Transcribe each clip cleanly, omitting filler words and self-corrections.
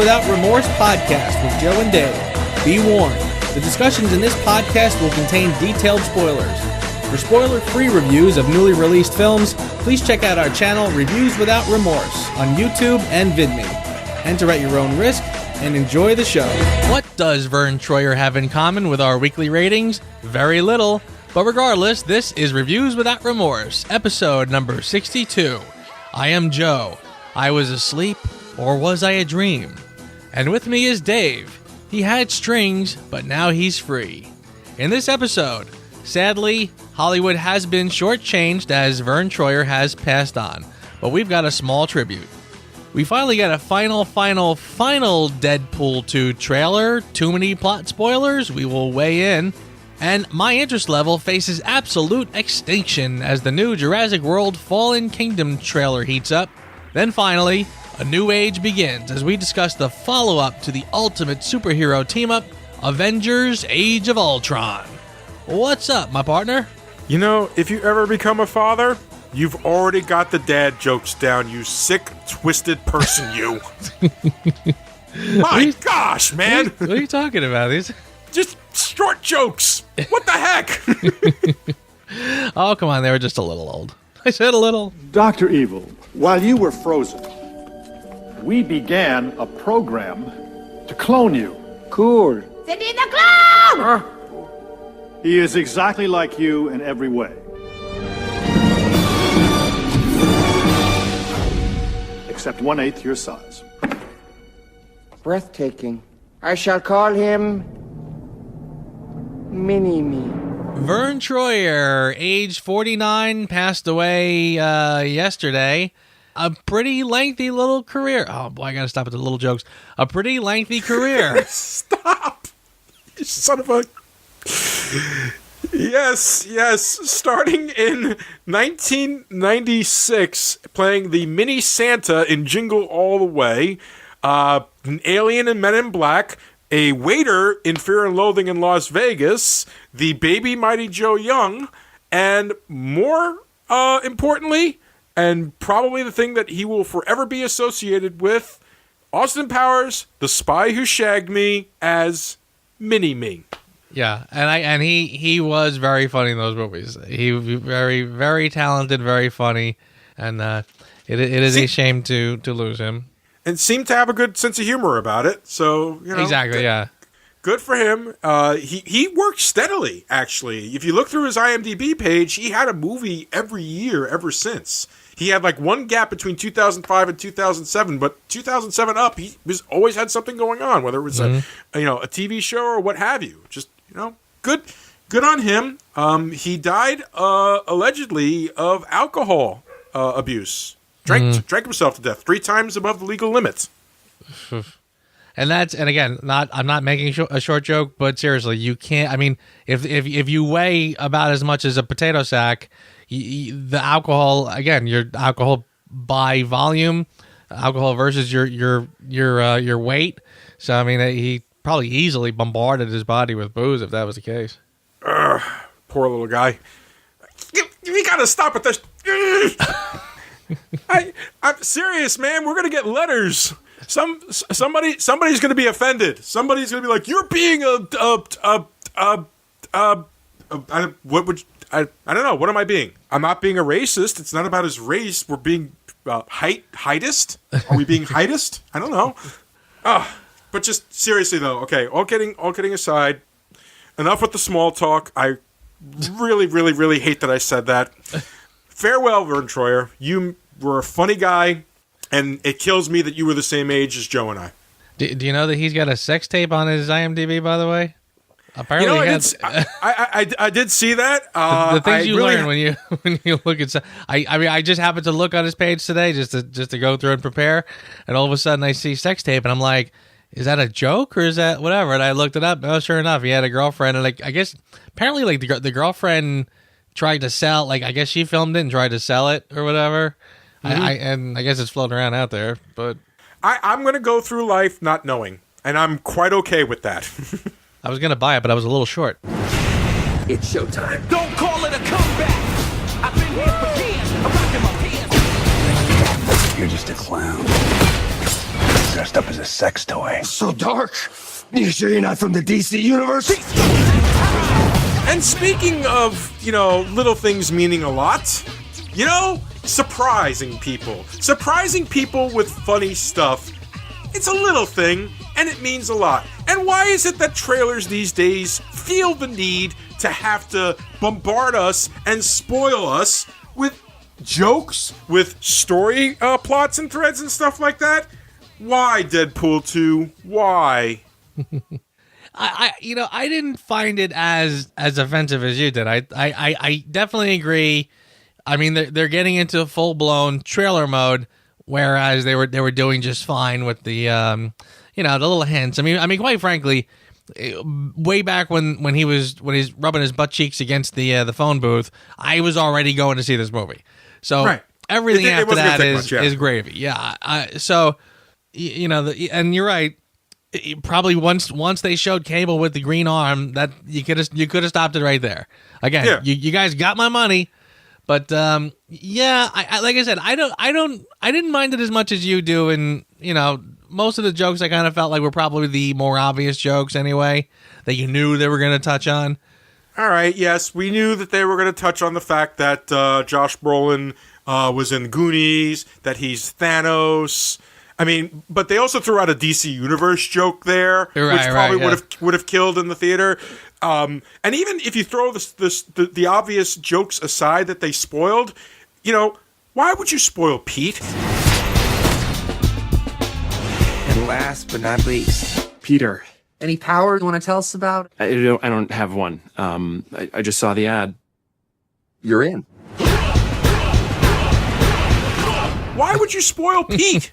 Without Remorse podcast with Joe and Dave. Be warned, the discussions in this podcast will contain detailed spoilers. For spoiler-free reviews of newly released films, please check out our channel Reviews Without Remorse on YouTube and VidMe. Enter at your own risk and enjoy the show. What does Verne Troyer have in common with our weekly ratings? Very little. But regardless, this is Reviews Without Remorse, episode number 62. I am Joe. I was asleep, or was I a dream? And with me is Dave. He had strings, but now he's free. In this episode, sadly, Hollywood has been shortchanged as Verne Troyer has passed on. But we've got a small tribute. We finally got a final Deadpool 2 trailer. Too many plot spoilers? We will weigh in. And my interest level faces absolute extinction as the new Jurassic World Fallen Kingdom trailer heats up. Then finally, a new age begins as we discuss the follow-up to the ultimate superhero team-up, Avengers Age of Ultron. What's up, my partner? You know, if you ever become a father, you've already got the dad jokes down, you sick, twisted person, you. My gosh, man! What are you talking about? These just short jokes. What the heck? Oh, come on, they were just a little old. I said a little. Dr. Evil, while you were frozen, we began a program to clone you. Cool. Cindy the clown! He is exactly like you in every way. Except 1/8 your size. Breathtaking. I shall call him Mini-Me. Verne Troyer, age 49, passed away yesterday. A pretty lengthy little career. Oh, boy, I gotta stop at the little jokes. A pretty lengthy career. Stop! You son of a... Yes. Starting in 1996, playing the Mini Santa in Jingle All the Way, an alien in Men in Black, a waiter in Fear and Loathing in Las Vegas, the baby Mighty Joe Young, and more importantly, and probably the thing that he will forever be associated with, Austin Powers, the spy who shagged me, as Mini-Me. Yeah, and he was very funny in those movies. He was very, very talented, very funny, and it is a shame to lose him. And seemed to have a good sense of humor about it. So, you know. Exactly, yeah. Good for him. He worked steadily, actually. If you look through his IMDb page, he had a movie every year ever since. He had like one gap between 2005 and 2007, but 2007 up, he was always had something going on, whether it was a TV show or what have you. Just, good on him. He died allegedly of alcohol abuse. Drank himself to death 3 times above the legal limit. And again, I'm not making a short joke, but seriously, you can't. I mean, if you weigh about as much as a potato sack, the alcohol, again, your alcohol by volume, alcohol versus your weight. So I mean, he probably easily bombarded his body with booze if that was the case. Poor little guy. You gotta stop with this. I'm serious, man. We're gonna get letters. Somebody's gonna be offended. Somebody's gonna be like, "You're being I don't know. What am I being? I'm not being a racist. It's not about his race. We're being heightist. Are we being heightist? I don't know. But just seriously though. Okay. All kidding aside. Enough with the small talk. I really, really, really hate that I said that. Farewell, Verne Troyer. You were a funny guy, and it kills me that you were the same age as Joe and I. Do you know that he's got a sex tape on his IMDb, by the way? Apparently, I did see that. The things you learn when you look at. I just happened to look on his page today just to go through and prepare, and all of a sudden I see sex tape, and I'm like, is that a joke or is that whatever? And I looked it up. Oh, sure enough, he had a girlfriend, and like I guess apparently like the girlfriend tried to sell, like I guess she filmed it and tried to sell it or whatever. And I guess it's floating around out there, but I'm going to go through life not knowing, and I'm quite okay with that. I was going to buy it, but I was a little short. It's showtime. Don't call it a comeback. I've been here for years. I'm rocking my pants. You're just a clown. dressed up as a sex toy. So dark. You sure you're not from the DC universe? And speaking of, little things meaning a lot, surprising people. Surprising people with funny stuff. It's a little thing, and it means a lot. And why is it that trailers these days feel the need to have to bombard us and spoil us with jokes, with story plots and threads and stuff like that? Why, Deadpool 2? Why? I didn't find it as offensive as you did. I definitely agree. I mean, they're getting into full blown trailer mode, whereas they were doing just fine with the the little hints. I mean, quite frankly, way back when he's rubbing his butt cheeks against the phone booth, I was already going to see this movie. So right. Everything after that is gravy. Yeah. And you're right. Probably once they showed Cable with the green arm, that you could have stopped it right there. Again, you guys got my money, but I like I said, I didn't mind it as much as you do, and most of the jokes I kind of felt like were probably the more obvious jokes anyway that you knew they were going to touch on. All right, yes, we knew that they were going to touch on the fact that Josh Brolin was in Goonies, that he's Thanos. I mean, but they also threw out a DC Universe joke there, which probably would have killed in the theater. And even if you throw the obvious jokes aside that they spoiled, why would you spoil Pete? And last but not least, Peter. Any power you want to tell us about? I don't have one. I just saw the ad. You're in. Why would you spoil Pete?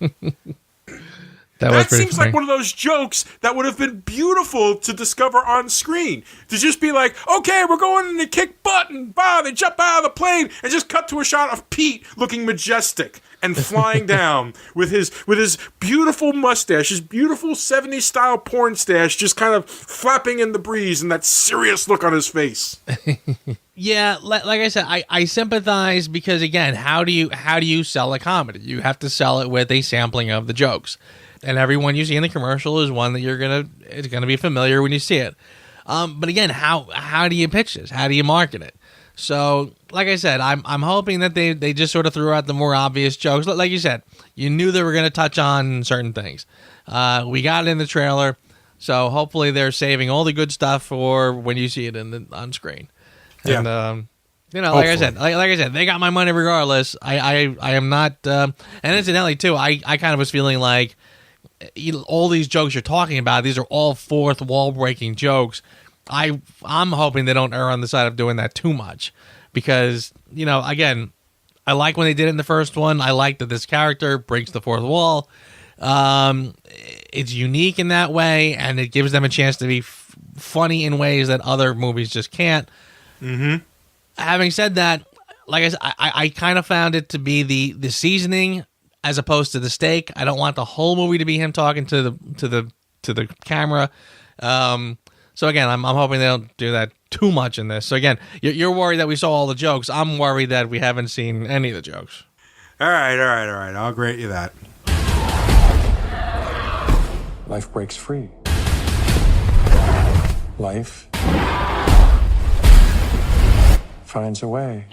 That seems like one of those jokes that would have been beautiful to discover on screen. To just be like, okay, we're going in to kick butt, and they jump out of the plane, and just cut to a shot of Pete looking majestic and flying down with his beautiful mustache, his beautiful 70s style porn stash, just kind of flapping in the breeze, and that serious look on his face. Yeah, like I said, I sympathize because, again, how do you sell a comedy? You have to sell it with a sampling of the jokes, and everyone you see in the commercial is one that it's gonna be familiar when you see it. But again, how do you pitch this? How do you market it? So, like I said, I'm hoping that they just sort of threw out the more obvious jokes. Like you said, you knew they were gonna touch on certain things. We got it in the trailer, so hopefully they're saving all the good stuff for when you see it on screen. Yeah. And like I said, they got my money regardless. I am not. And incidentally, too, I kind of was feeling like all these jokes you're talking about, these are all fourth wall breaking jokes. I'm hoping they don't err on the side of doing that too much, because again, I like when they did it in the first one. I like that this character breaks the fourth wall. It's unique in that way, and it gives them a chance to be funny in ways that other movies just can't. Mm-hmm. Having said that, like I said, I kind of found it to be the seasoning as opposed to the steak. I don't want the whole movie to be him talking to the camera. So again, I'm hoping they don't do that too much in this. So again, you're worried that we saw all the jokes. I'm worried that we haven't seen any of the jokes. All right. I'll grant you that. Life breaks free. Life finds a way.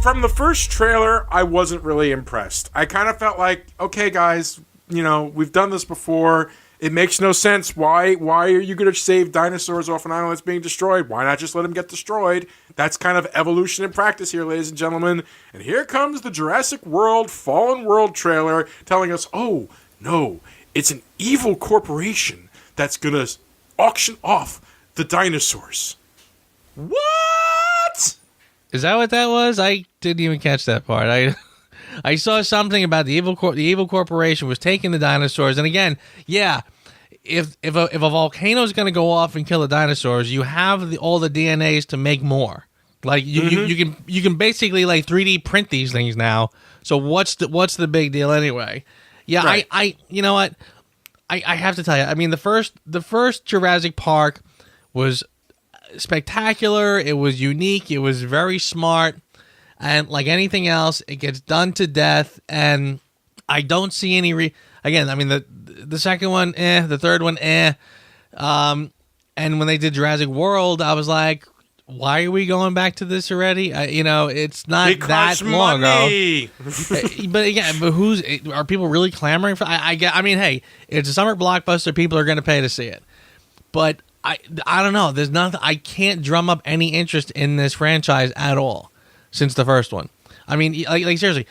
From the first trailer, I wasn't really impressed. I kind of felt like, okay, guys, we've done this before. It makes no sense. Why are you going to save dinosaurs off an island that's being destroyed? Why not just let them get destroyed? That's kind of evolution in practice here, ladies and gentlemen. And here comes the Jurassic World Fallen World trailer telling us, oh, no, it's an evil corporation that's going to auction off the dinosaurs. What? Is that what that was? I didn't even catch that part. I saw something about the evil corporation was taking the dinosaurs, and again, yeah, if a volcano is going to go off and kill the dinosaurs, you have all the DNAs to make more. Like you can basically like 3D print these things now. So what's the big deal anyway? Yeah, Right. I you know what? I have to tell you. I mean, the first Jurassic Park was spectacular. It was unique. It was very smart. And like anything else, it gets done to death. And I don't see any again. I mean, the second one, the third one, and when they did Jurassic World, I was like, why are we going back to this already? It's not Because that long money. ago. But again, are people really clamoring for? I mean, hey, it's a summer blockbuster. People are going to pay to see it. But I don't know. There's nothing. I can't drum up any interest in this franchise at all since the first one. I mean, like seriously,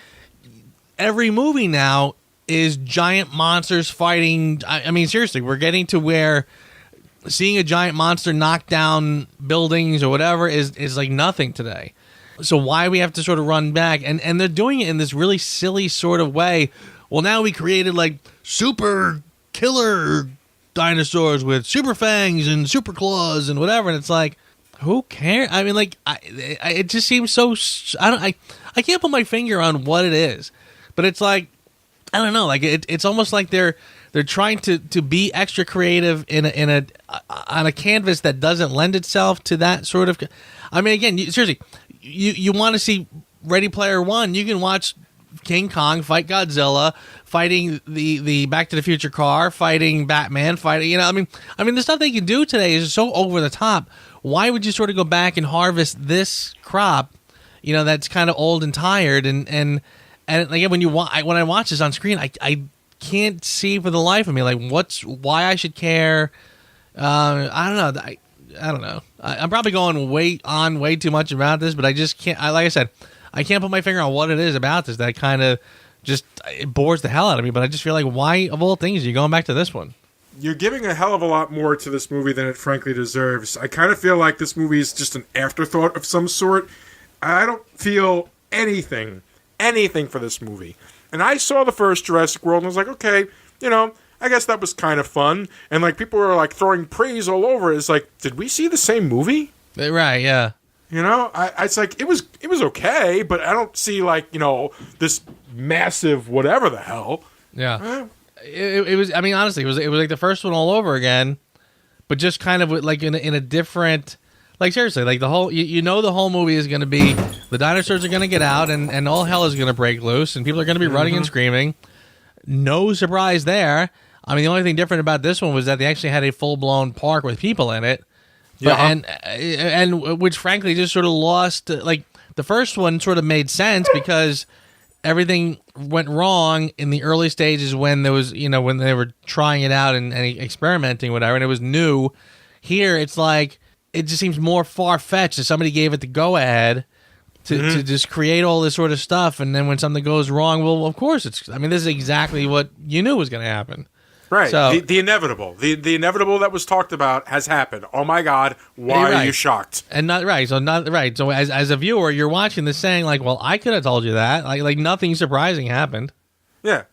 every movie now is giant monsters fighting. I mean, seriously, we're getting to where seeing a giant monster knock down buildings or whatever is like nothing today. So why we have to sort of run back? And they're doing it in this really silly sort of way. Well, now we created like super killer dinosaurs with super fangs and super claws and whatever. And it's like, who cares? I mean, like, it just seems so. I can't put my finger on what it is, but it's like, I don't know. Like it's almost like they're trying to be extra creative on a canvas that doesn't lend itself to that sort of. I mean, again, seriously, you want to see Ready Player One? You can watch King Kong fight Godzilla, fighting the Back to the Future car, fighting Batman, fighting. I mean, the stuff they can do today is so over the top. Why would you sort of go back and harvest this crop? That's kind of old and tired, and again, when I watch this on screen, I can't see for the life of me like why I should care. I don't know. I don't know. I'm probably going way too much about this, but I just can't. Like I said, I can't put my finger on what it is about this that kind of just it bores the hell out of me. But I just feel like, why of all things are you going back to this one? You're giving a hell of a lot more to this movie than it frankly deserves. I kind of feel like this movie is just an afterthought of some sort. I don't feel anything for this movie. And I saw the first Jurassic World and I was like, okay, I guess that was kind of fun. And like people were like throwing praise all over it. It's like, did we see the same movie? Right, yeah. It's like it was okay, but I don't see like, this massive whatever the hell. Yeah. It was, I mean, honestly, it was like the first one all over again, but just kind of like in a different, like seriously, like the whole, the whole movie is going to be, the dinosaurs are going to get out and all hell is going to break loose and people are going to be running and screaming. No surprise there. I mean, the only thing different about this one was that they actually had a full-blown park with people in it. But, and which frankly just sort of lost, like the first one sort of made sense because everything went wrong in the early stages when there was, when they were trying it out and experimenting, whatever, and it was new. Here, it's like, it just seems more far-fetched that somebody gave it the go-ahead to just create all this sort of stuff, and then when something goes wrong, well, of course, this is exactly what you knew was going to happen. Right. So, the inevitable. The inevitable that was talked about has happened. Oh my God, why are you shocked? And not right. So as a viewer, you're watching this saying like, well, I could have told you that. Like nothing surprising happened. Yeah.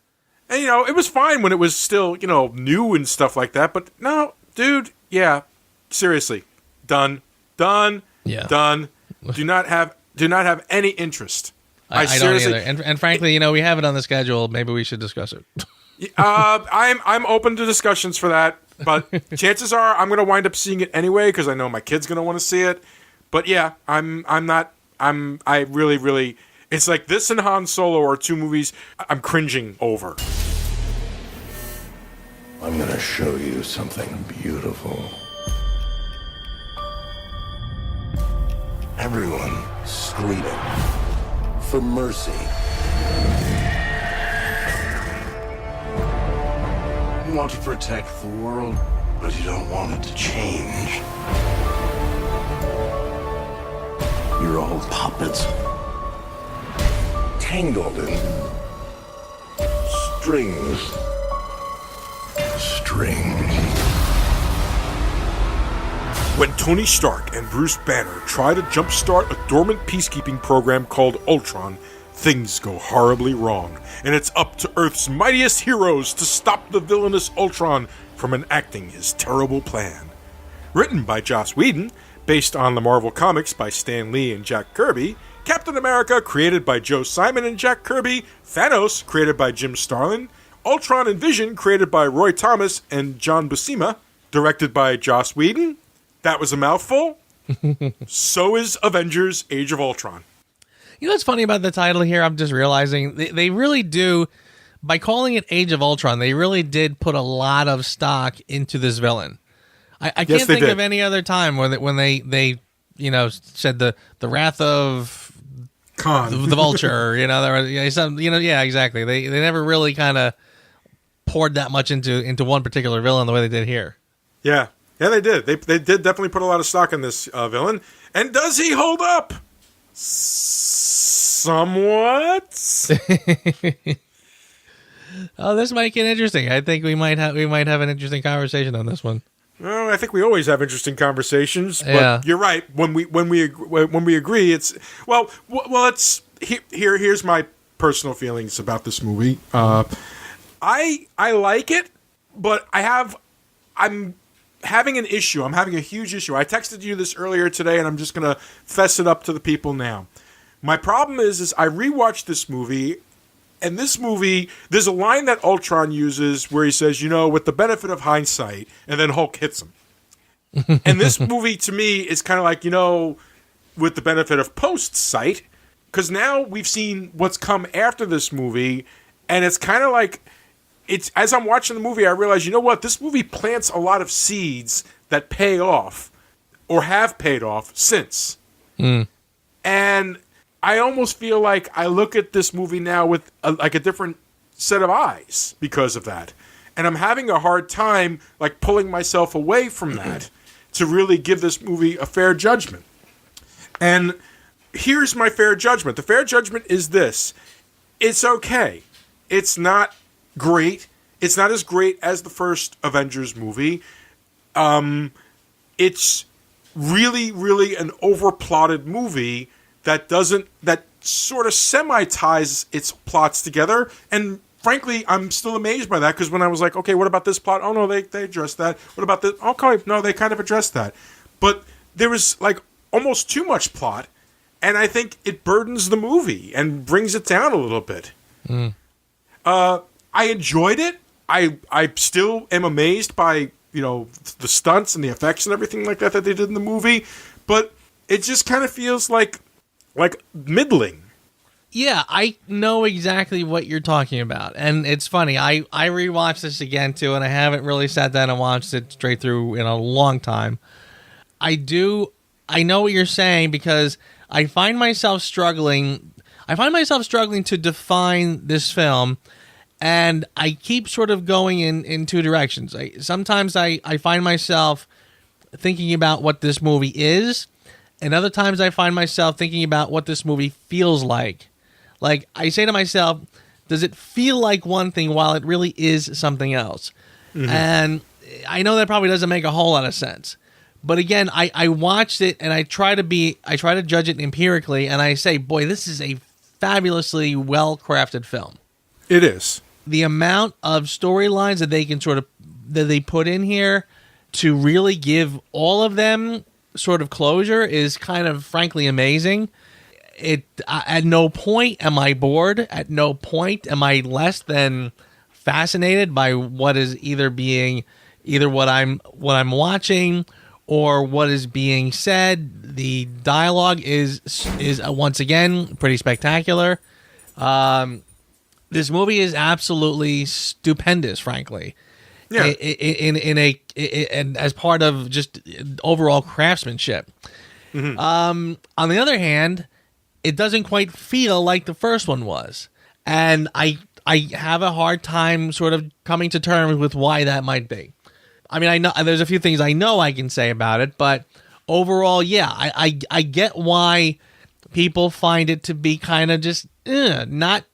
And it was fine when it was still, new and stuff like that, but no, dude, yeah. Seriously. Done. Yeah. Done. Do not have any interest. I seriously don't either. And frankly, we have it on the schedule. Maybe we should discuss it. I'm open to discussions for that, but chances are I'm going to wind up seeing it anyway because I know my kid's going to want to see it. But yeah, I really, it's like this and Han Solo are two movies I'm cringing over. I'm going to show you something beautiful. Everyone screaming for mercy. You want to protect the world, but you don't want it to change. You're all puppets, tangled in strings. When Tony Stark and Bruce Banner try to jumpstart a dormant peacekeeping program called Ultron, things go horribly wrong, and it's up to Earth's mightiest heroes to stop the villainous Ultron from enacting his terrible plan. Written by Joss Whedon, based on the Marvel Comics by Stan Lee and Jack Kirby, Captain America, created by Joe Simon and Jack Kirby, Thanos, created by Jim Starlin, Ultron and Vision, created by Roy Thomas and John Buscema, directed by Joss Whedon. That was a mouthful. So is Avengers Age of Ultron. You know what's funny about the title here? I'm just realizing they really do, by calling it Age of Ultron, they really did put a lot of stock into this villain. I can't think of any other time when they said the wrath of Khan, the Vulture. Exactly. They never really kind of poured that much into one particular villain the way they did here. Yeah, they did. They did definitely put a lot of stock in this villain. And does he hold up? Somewhat. Oh, this might get interesting. I think we might have an interesting conversation on this one. Well, I think we always have interesting conversations. But you're right. When we agree, it's it's here's my personal feelings about this movie. I like it, but I'm having an issue. I'm having a huge issue. I texted you this earlier today, and I'm just gonna fess it up to the people now. My problem is I rewatched this movie. And this movie, there's a line that Ultron uses where he says, with the benefit of hindsight, and then Hulk hits him. And this movie, to me, is kind of like, with the benefit of post-sight, because now we've seen what's come after this movie, and it's kind of like, as I'm watching the movie, I realize, this movie plants a lot of seeds that pay off, or have paid off since. And I almost feel like I look at this movie now with a different set of eyes because of that. And I'm having a hard time pulling myself away from that to really give this movie a fair judgment. And here's my fair judgment. The fair judgment is this. It's okay. It's not great. It's not as great as the first Avengers movie. It's really, really an overplotted movie that sort of semi-ties its plots together. And frankly, I'm still amazed by that, because when I was like, okay, what about this plot? Oh, no, they addressed that. What about this? Okay, no, they kind of addressed that. But there was almost too much plot, and I think it burdens the movie and brings it down a little bit. I enjoyed it. I still am amazed by, the stunts and the effects and everything like that they did in the movie. But it just kind of feels like middling. Yeah, I know exactly what you're talking about. And it's funny, I rewatched this again too, and I haven't really sat down and watched it straight through in a long time. I know what you're saying, because I find myself struggling to define this film, and I keep sort of going in two directions. Sometimes I find myself thinking about what this movie is, and other times I find myself thinking about what this movie feels like. I say to myself, does it feel like one thing while it really is something else? Mm-hmm. And I know that probably doesn't make a whole lot of sense. But again, I watched it, and I try to judge it empirically, and I say, boy, this is a fabulously well-crafted film. It is. The amount of storylines that they put in here to really give all of them sort of closure is kind of frankly amazing. At no point am I bored. At no point am I less than fascinated by what is either what I'm watching or what is being said. The dialogue is once again pretty spectacular. This movie is absolutely stupendous, frankly. Yeah. And as part of just overall craftsmanship. Mm-hmm. On the other hand, it doesn't quite feel like the first one was, and I have a hard time sort of coming to terms with why that might be. I mean, I know there's a few things I know I can say about it, but overall, yeah, I get why people find it to be kind of just not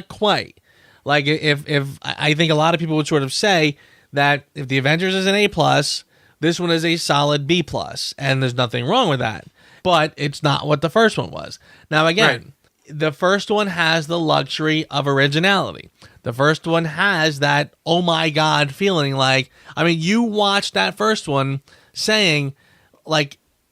quite. Like if I think a lot of people would sort of say that if the Avengers is an A+, this one is a solid B+, and there's nothing wrong with that. But it's not what the first one was. Now, again, The first one has the luxury of originality. The first one has that, oh my God feeling. You watched that first one saying,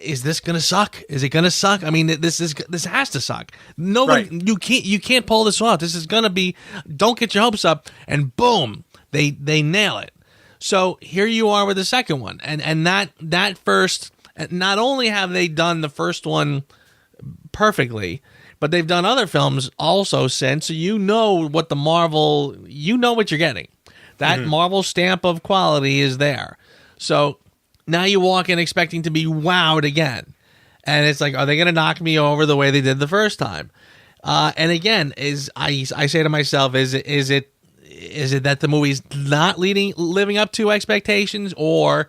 is this gonna suck? Is it gonna suck? I mean, this has to suck. No one, you can't pull this off. This is gonna be. Don't get your hopes up, and boom, they nail it. So here you are with the second one, and that first. Not only have they done the first one perfectly, but they've done other films also since. So you know what the Marvel, you know what you're getting. That Marvel stamp of quality is there. So now you walk in expecting to be wowed again. And it's like, are they going to knock me over the way they did the first time? And again, I say to myself, is it that the movie's not living up to expectations, or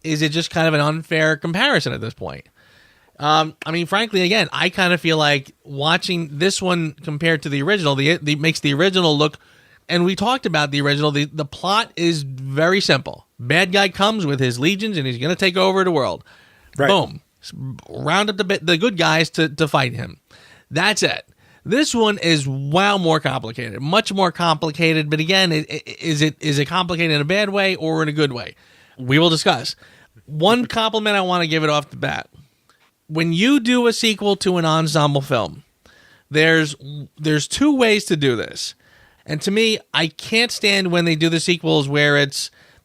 is it just kind of an unfair comparison at this point? I mean, frankly, again, I kind of feel like watching this one compared to the original, makes the original look, and we talked about the original, the plot is very simple. Bad guy comes with his legions, and he's going to take over the world. Right. Boom. Round up the good guys to fight him. That's it. This one is more complicated, much more complicated. But again, is it complicated in a bad way or in a good way? We will discuss. One compliment I want to give it off the bat. When you do a sequel to an ensemble film, there's two ways to do this. And to me, I can't stand when they do the sequels where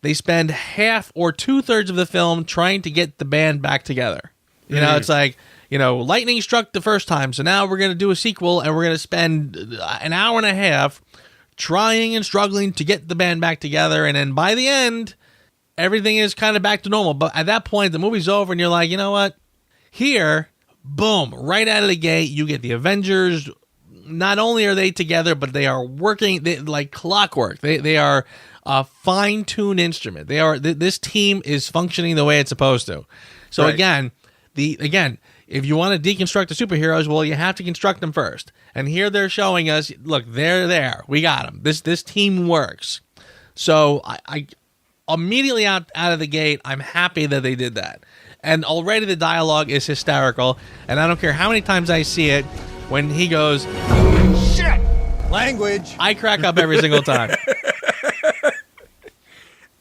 they spend half or 2/3 of the film trying to get the band back together. You know, it's like, lightning struck the first time, so now we're going to do a sequel and we're going to spend an hour and a half trying and struggling to get the band back together. And then by the end, everything is kind of back to normal. But at that point, the movie's over and you're like, you know what? Here, boom, right out of the gate, you get the Avengers. Not only are they together, but they are working like clockwork. They are a fine-tuned instrument. This team is functioning the way it's supposed to. So again, if you want to deconstruct the superheroes, well, you have to construct them first. And here they're showing us, look, they're there. We got them. This team works. So I immediately out of the gate, I'm happy that they did that. And already the dialogue is hysterical. And I don't care how many times I see it, when he goes, shit, language, I crack up every single time.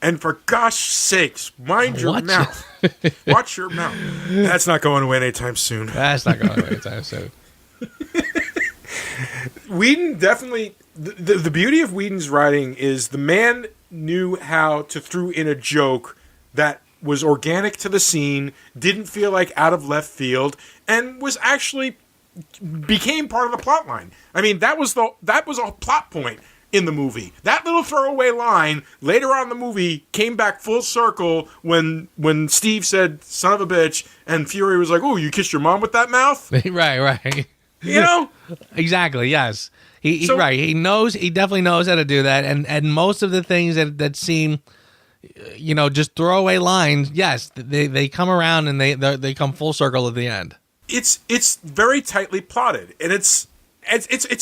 And for gosh sakes, mind your mouth. Watch your mouth. That's not going away anytime soon. That's not going away anytime soon. Whedon definitely, the beauty of Whedon's writing is the man knew how to throw in a joke that was organic to the scene, didn't feel like out of left field, and was actually became part of the plot line. I mean, that was a plot point in the movie. That little throwaway line later on in the movie came back full circle when Steve said "son of a bitch" and Fury was like, "Oh, you kissed your mom with that mouth?" Right. You know? Exactly, yes. He definitely knows how to do that, and most of the things that seem, just throwaway lines, yes, they come around and they come full circle at the end. It's very tightly plotted, and it's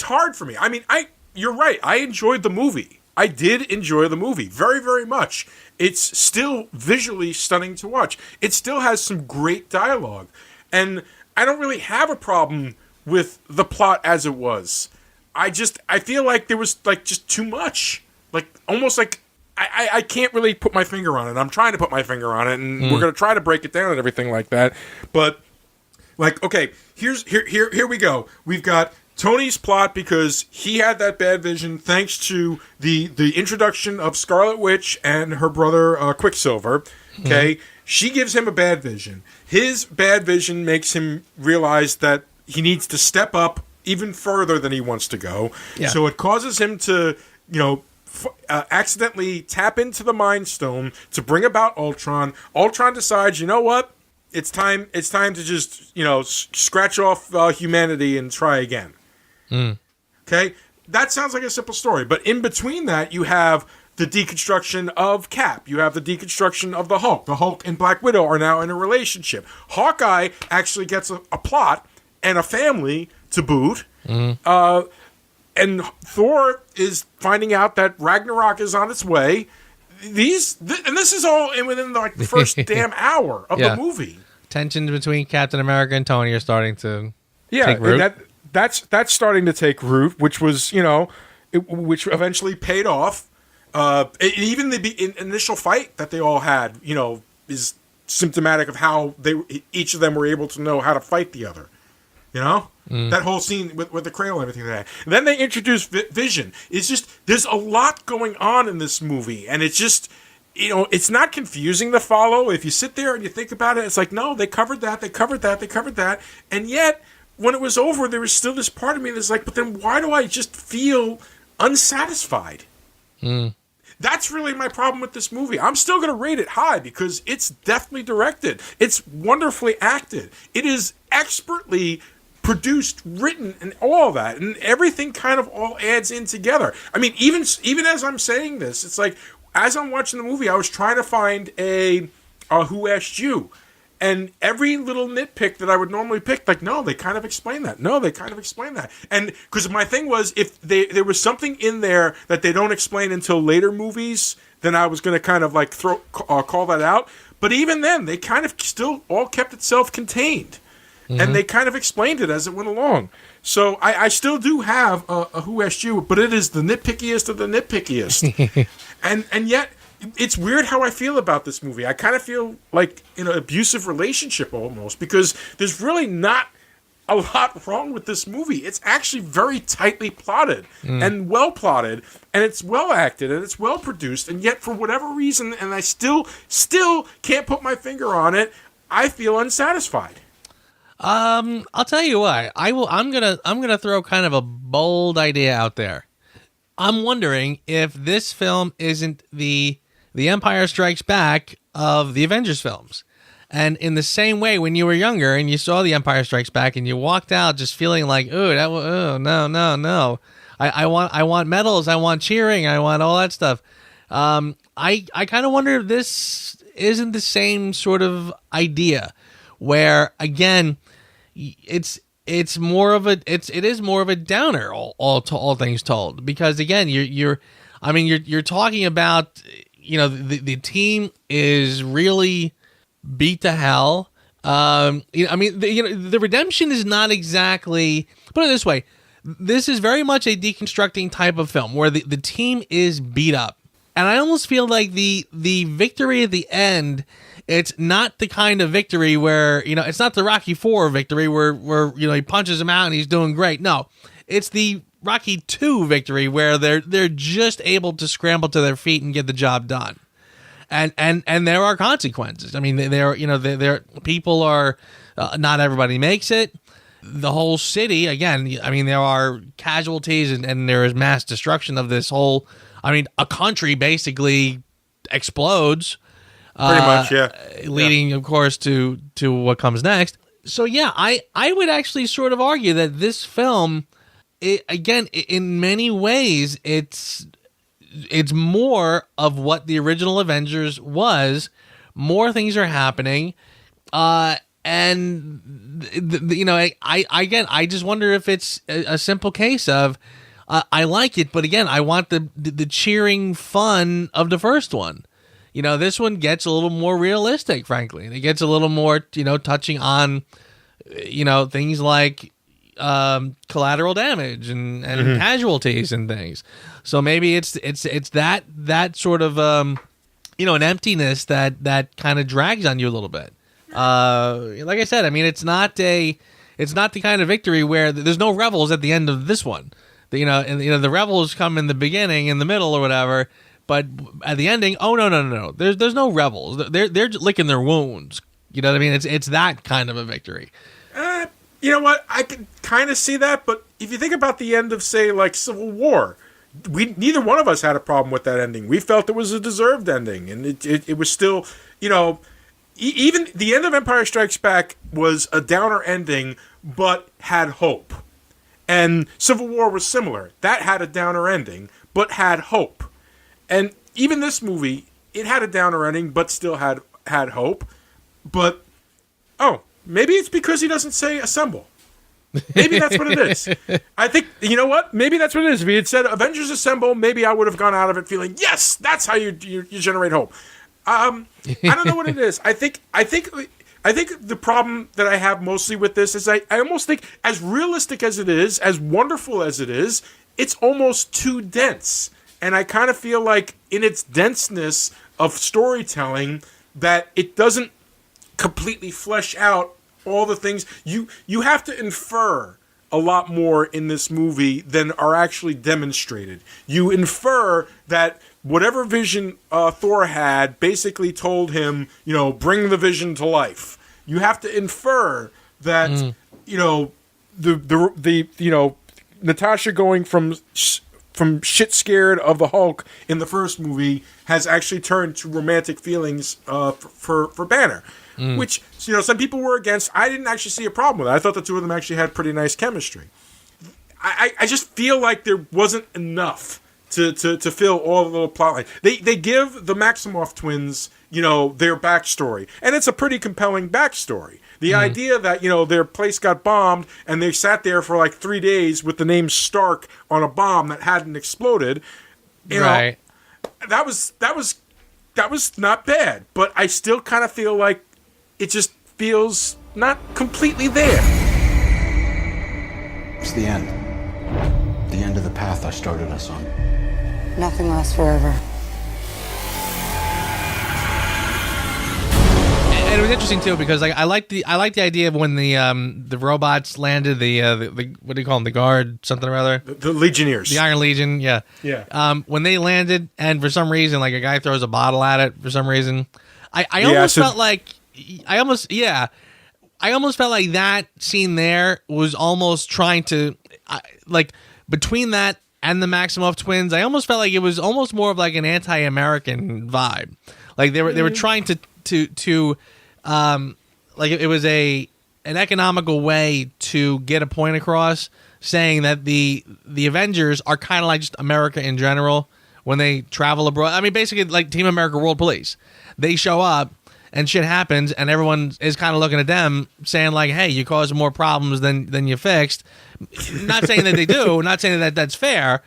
hard for me. I mean, you're right. I enjoyed the movie. I did enjoy the movie very, very much. It's still visually stunning to watch. It still has some great dialogue, and I don't really have a problem with the plot as it was. I feel like there was like just too much, like almost like I can't really put my finger on it. I'm trying to put my finger on it, and we're gonna try to break it down and everything like that, but. Like, okay, here we go. We've got Tony's plot because he had that bad vision thanks to the introduction of Scarlet Witch and her brother Quicksilver. Okay, she gives him a bad vision. His bad vision makes him realize that he needs to step up even further than he wants to go. Yeah. So it causes him to, accidentally tap into the Mind Stone to bring about Ultron. Ultron decides, you know what? It's time to just, scratch off humanity and try again. Okay? That sounds like a simple story. But in between that, you have the deconstruction of Cap. You have the deconstruction of the Hulk. The Hulk and Black Widow are now in a relationship. Hawkeye actually gets a plot and a family to boot. And Thor is finding out that Ragnarok is on its way. And this is all within the first damn hour of the movie. Tensions between Captain America and Tony are starting to take root. And that's starting to take root, which was which eventually paid off. Even the initial fight that they all had, is symptomatic of how each of them were able to know how to fight the other. You know? That whole scene with the cradle and everything like that. And then they introduce Vision. It's just, there's a lot going on in this movie. And it's just, you know, it's not confusing to follow. If you sit there and you think about it, it's like, no, they covered that, they covered that, they covered that. And yet, when it was over, there was still this part of me that's like, but then why do I just feel unsatisfied? That's really my problem with this movie. I'm still going to rate it high because it's deftly directed. It's wonderfully acted. It is expertly produced, written, and all that, and everything kind of all adds in together. I mean, even as I'm saying this, it's like as I'm watching the movie, I was trying to find a Who Asked You, and every little nitpick that I would normally pick, like, no, they kind of explain that. No, they kind of explain that, and because my thing was, if there was something in there that they don't explain until later movies, then I was going to kind of like call that out. But even then, they kind of still all kept it self-contained. And they kind of explained it as it went along. So I still do have a Who Asked You, but it is the nitpickiest of the nitpickiest. and yet, it's weird how I feel about this movie. I kind of feel like in an abusive relationship almost, because there's really not a lot wrong with this movie. It's actually very tightly plotted and well plotted, and it's well acted, and it's well produced, and yet for whatever reason, and I still can't put my finger on it, I feel unsatisfied. I'll tell you what. I'm gonna throw kind of a bold idea out there. I'm wondering if this film isn't the Empire Strikes Back of the Avengers films. And in the same way, when you were younger and you saw the Empire Strikes Back and you walked out just feeling like, no. I want medals, I want cheering, I want all that stuff. I kind of wonder if this isn't the same sort of idea, where again, it is more of a downer, all things told, because again, you're talking about, you know, the team is really beat to hell. The redemption is not exactly, put it this way, this is very much a deconstructing type of film where the team is beat up, and I almost feel like the victory at the end, it's not the kind of victory where, you know, it's not the Rocky IV victory where you know, he punches him out and he's doing great. No, it's the Rocky II victory where they're just able to scramble to their feet and get the job done. And there are consequences. I mean, there people are, not everybody makes it. The whole city, again, I mean, there are casualties and there is mass destruction of this whole, I mean, a country basically explodes. Pretty much, yeah. Leading, of course, to what comes next. So, yeah, I would actually sort of argue that this film, again, in many ways, it's more of what the original Avengers was. More things are happening, and you know, I just wonder if it's a simple case of I like it, but again, I want the cheering fun of the first one. You know, this one gets a little more realistic, frankly. And it gets a little more, you know, touching on, you know, things like collateral damage and casualties and things. So maybe it's that sort of, you know, an emptiness that kind of drags on you a little bit. Like I said, I mean, it's not the kind of victory where there's no revels at the end of this one. You know, and you know, the revels come in the beginning, in the middle, or whatever. But at the ending, oh no, there's no rebels. They're licking their wounds. You know what I mean? It's that kind of a victory. You know what? I can kind of see that, but if you think about the end of, say, like Civil War, neither one of us had a problem with that ending. We felt it was a deserved ending, and it was still, you know, even the end of Empire Strikes Back was a downer ending, but had hope. And Civil War was similar. That had a downer ending, but had hope. And even this movie, it had a downer ending, but still had hope. But, maybe it's because he doesn't say assemble. Maybe that's what it is. I think, you know what? Maybe that's what it is. If he had said Avengers Assemble, maybe I would have gone out of it feeling, yes, that's how you generate hope. I don't know what it is. I think the problem that I have mostly with this is I almost think, as realistic as it is, as wonderful as it is, it's almost too dense. And I kind of feel like in its denseness of storytelling that it doesn't completely flesh out all the things. You have to infer a lot more in this movie than are actually demonstrated. You infer that whatever vision Thor had basically told him, bring the vision to life. You have to infer that, the Natasha going from shit scared of the Hulk in the first movie has actually turned to romantic feelings for Banner. Which, some people were against. I didn't actually see a problem with it. I thought the two of them actually had pretty nice chemistry. I just feel like there wasn't enough to fill all the little plot lines. They give the Maximoff twins, their backstory. And it's a pretty compelling backstory. The idea that, their place got bombed and they sat there for like 3 days with the name Stark on a bomb that hadn't exploded. That was not bad. But I still kind of feel like it just feels not completely there. It's the end. The end of the path I started us on. Nothing lasts forever. And it was interesting too because I like the idea of when the robots landed, the what do you call them, the guard something or other, the Legionnaires, the Iron Legion, yeah. When they landed and for some reason like a guy throws a bottle at it for some reason, I almost felt like that scene there was almost trying to between that and the Maximoff twins, I almost felt like it was almost more of like an anti-American vibe. Like they were trying to like it was an economical way to get a point across, saying that the Avengers are kind of like just America in general when they travel abroad. I mean, basically like Team America World Police. They show up and shit happens, and everyone is kind of looking at them, saying like, "Hey, you caused more problems than you fixed." Not saying that they do, not saying that that's fair,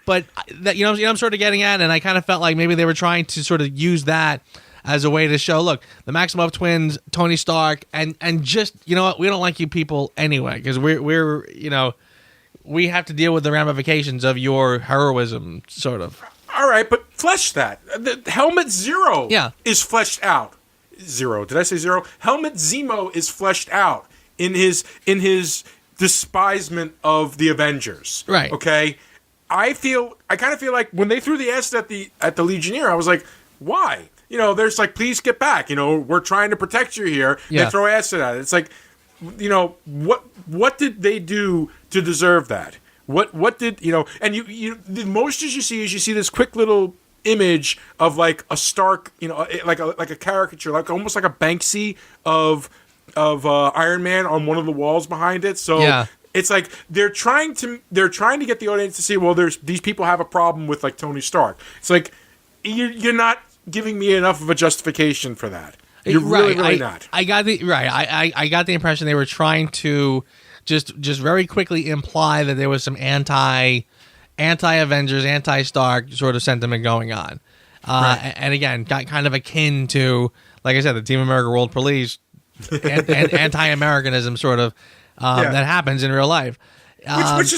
but that I'm sort of getting at, and I kind of felt like maybe they were trying to sort of use that as a way to show, look, the Maximoff twins, Tony Stark, and just what, we don't like you people anyway because we're we have to deal with the ramifications of your heroism, sort of. All right, but flesh that. The Helmet Zero is fleshed out. Zero. Did I say zero? Helmet Zemo is fleshed out in his despisement of the Avengers. Right. Okay. I kind of feel like when they threw the acid at the Legionnaire, I was like, why? There's like, please get back. We're trying to protect you here. Yeah. They throw acid at it. It's like, what did they do to deserve that? What did And the most you see this quick little image of like a Stark, like a caricature, like almost like a Banksy of Iron Man on one of the walls behind it. So it's like they're trying to get the audience to see, well, these people have a problem with like Tony Stark. It's like you're not giving me enough of a justification for that. You're really not. I got the impression they were trying to just very quickly imply that there was some anti-Avengers, anti-Stark sort of sentiment going on. And again, got kind of akin to, like I said, the Team America World Police and anti-Americanism sort of that happens in real life. Which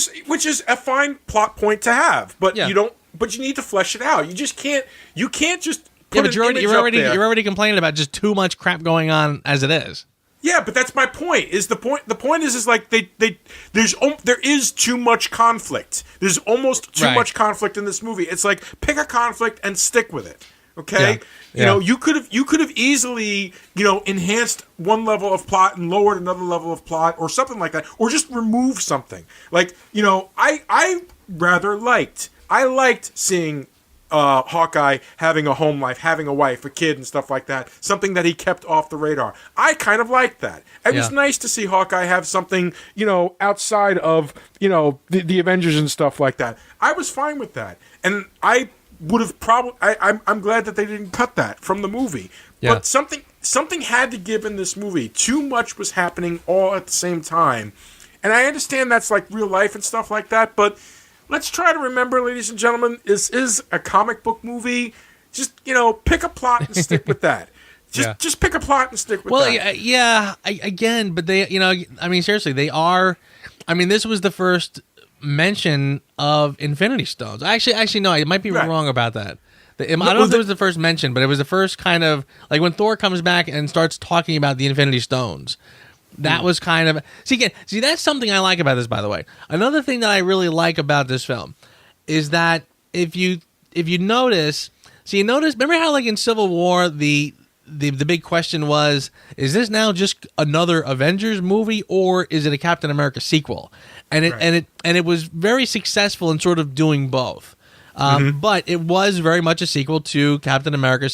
is a fine plot point to have, but you don't. But you need to flesh it out. You just can't. You can't just. Put you're already complaining about just too much crap going on as it is. Yeah, but that's my point. The point is like there is too much conflict. There's almost too much conflict in this movie. It's like pick a conflict and stick with it. Okay? Yeah. You could have easily, enhanced one level of plot and lowered another level of plot or something like that, or just remove something. Like, I liked seeing Hawkeye having a home life, having a wife, a kid, and stuff like that. Something that he kept off the radar. I kind of liked that. It was nice to see Hawkeye have something, outside of, the Avengers and stuff like that. I was fine with that. And I would have probably... I'm glad that they didn't cut that from the movie. Yeah. But something had to give in this movie. Too much was happening all at the same time. And I understand that's like real life and stuff like that, but... Let's try to remember, ladies and gentlemen, this is a comic book movie. Just, pick a plot and stick with that. Just pick a plot and stick with that. Again, but they, seriously, they are... this was the first mention of Infinity Stones. Actually, no, I might be wrong about that. I don't know if it was the first mention, but it was the first kind of like when Thor comes back and starts talking about the Infinity Stones. That was kind of see that's something I like about this. By the way, another thing that I really like about this film is that if you notice, remember how like in Civil War the big question was, is this now just another Avengers movie or is it a Captain America sequel? And it was very successful in sort of doing both. But it was very much a sequel to Captain America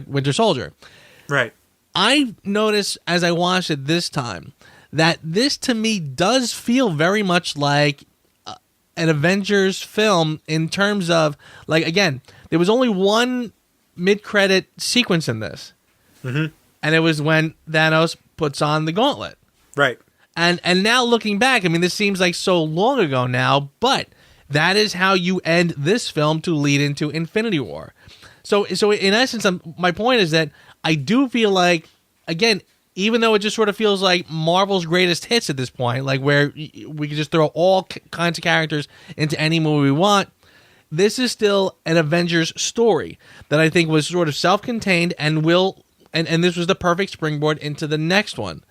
Winter Soldier. Right. I noticed as I watched it this time that this to me does feel very much like an Avengers film in terms of, like, again, there was only one mid-credit sequence in this. Mm-hmm. And it was when Thanos puts on the gauntlet. Right. And now looking back, I mean, this seems like so long ago now, but that is how you end this film to lead into Infinity War. So in essence, my point is that I do feel like, again, even though it just sort of feels like Marvel's greatest hits at this point, like where we can just throw all kinds of characters into any movie we want, this is still an Avengers story that I think was sort of self-contained and this was the perfect springboard into the next one.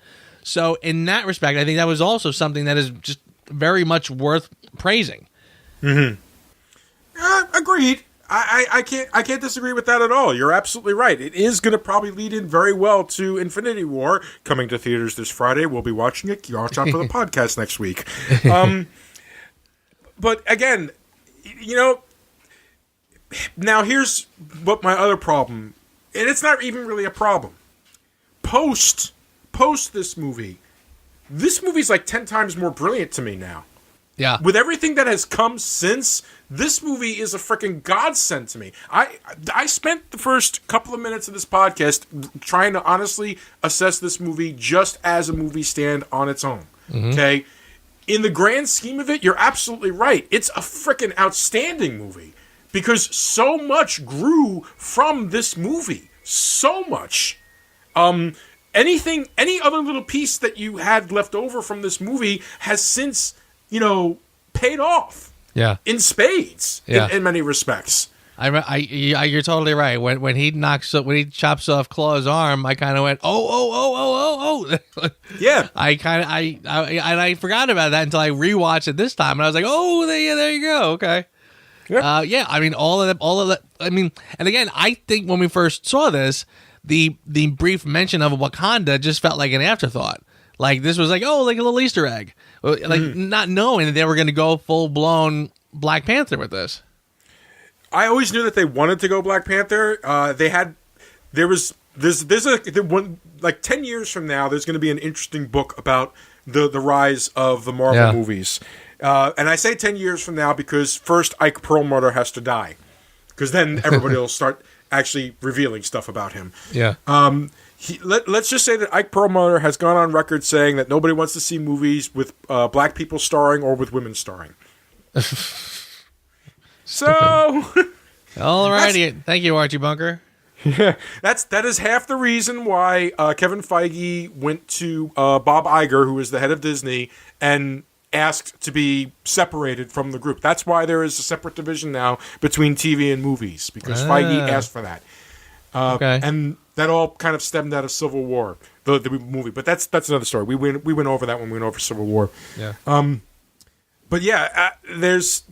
So in that respect, I think that was also something that is just very much worth praising. Mm-hmm. Agreed. I can't disagree with that at all. You're absolutely right. It is going to probably lead in very well to Infinity War, coming to theaters this Friday. We'll be watching it. Watch out for the podcast next week. But again, now here's what my other problem, and it's not even really a problem. Post this movie's like 10 times more brilliant to me now. Yeah. With everything that has come since, this movie is a freaking godsend to me. I spent the first couple of minutes of this podcast trying to honestly assess this movie just as a movie stand on its own. Mm-hmm. Okay? In the grand scheme of it, you're absolutely right. It's a freaking outstanding movie because so much grew from this movie. So much. Any other little piece that you had left over from this movie has since, paid off. Yeah. In spades. Yeah. In many respects. You're totally right. When he chops off Claw's arm, I kind of went, oh. Yeah. I forgot about that until I rewatched it this time, and I was like, oh, there you go. Okay. Yeah. I mean, all of that. I mean, and again, I think when we first saw this, the brief mention of Wakanda just felt like an afterthought. Like this was like, oh, like a little Easter egg, like not knowing that they were going to go full blown Black Panther with this. I always knew that they wanted to go Black Panther. There's 10 years from now, there's going to be an interesting book about the rise of the Marvel movies. And I say 10 years from now because first Ike Perlmutter has to die, because then everybody will start actually revealing stuff about him. Yeah. Let's just say that Ike Perlmutter has gone on record saying that nobody wants to see movies with black people starring or with women starring. So, alrighty, thank you, Archie Bunker. Yeah, that is half the reason why Kevin Feige went to Bob Iger, who is the head of Disney, and asked to be separated from the group. That's why there is a separate division now between TV and movies, because Feige asked for that. Okay. And that all kind of stemmed out of Civil War, the movie. But that's another story. We went over that when we went over Civil War. Yeah. But yeah, there is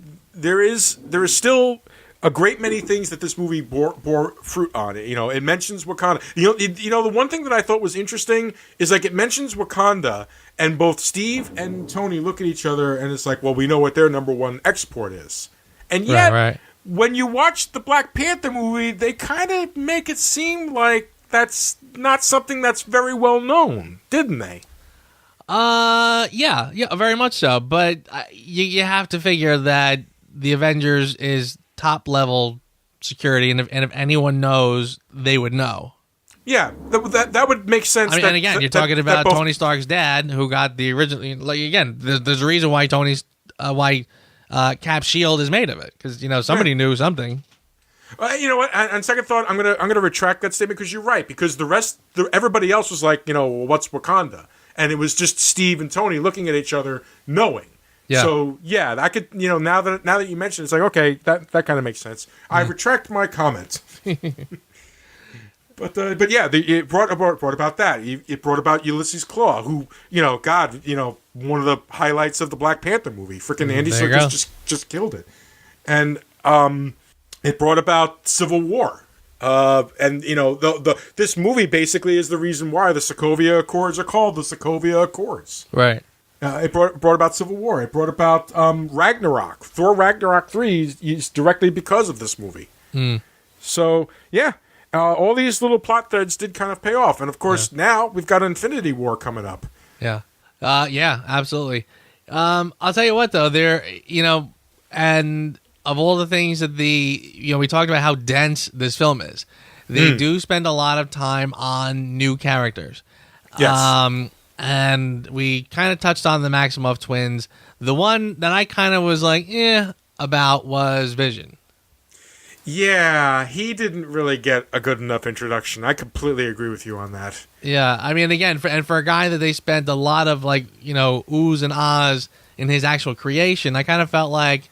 still a great many things that this movie bore fruit on. It mentions Wakanda. The one thing that I thought was interesting is like it mentions Wakanda, and both Steve and Tony look at each other, and it's like, well, we know what their number one export is, and yet. Right. When you watch the Black Panther movie, they kind of make it seem like that's not something that's very well known, didn't they? Yeah, very much so. But you have to figure that the Avengers is top level security, and if anyone knows, they would know. Yeah, that would make sense. I mean, and again, you're talking about Tony Stark's dad, who got the original. Like again, there's a reason why Cap's shield is made of it, because somebody knew something. You know what? On second thought, I'm gonna retract that statement, because you're right. Because everybody else was like, what's Wakanda? And it was just Steve and Tony looking at each other, knowing. Yeah. So yeah, I could, now that you mention it, it's like, okay, that kind of makes sense. I retract my comment. But yeah, it brought about that. It brought about Ulysses Claw, who, one of the highlights of the Black Panther movie. Freaking Andy Serkis just killed it. And it brought about Civil War. And this movie basically is the reason why the Sokovia Accords are called the Sokovia Accords. Right. It brought about Civil War. It brought about Ragnarok. Thor Ragnarok 3 is directly because of this movie. So yeah. All these little plot threads did kind of pay off. And, of course, now we've got Infinity War coming up. Yeah. Yeah, absolutely. I'll tell you what, though. And of all the things that we talked about how dense this film is. They do spend a lot of time on new characters. Yes. And we kind of touched on the Maximoff twins. The one that I kind of was like, about was Vision. Yeah, he didn't really get a good enough introduction. I completely agree with you on that. Yeah, I mean, again, for a guy that they spent a lot of, oohs and ahs in his actual creation, I kind of felt like,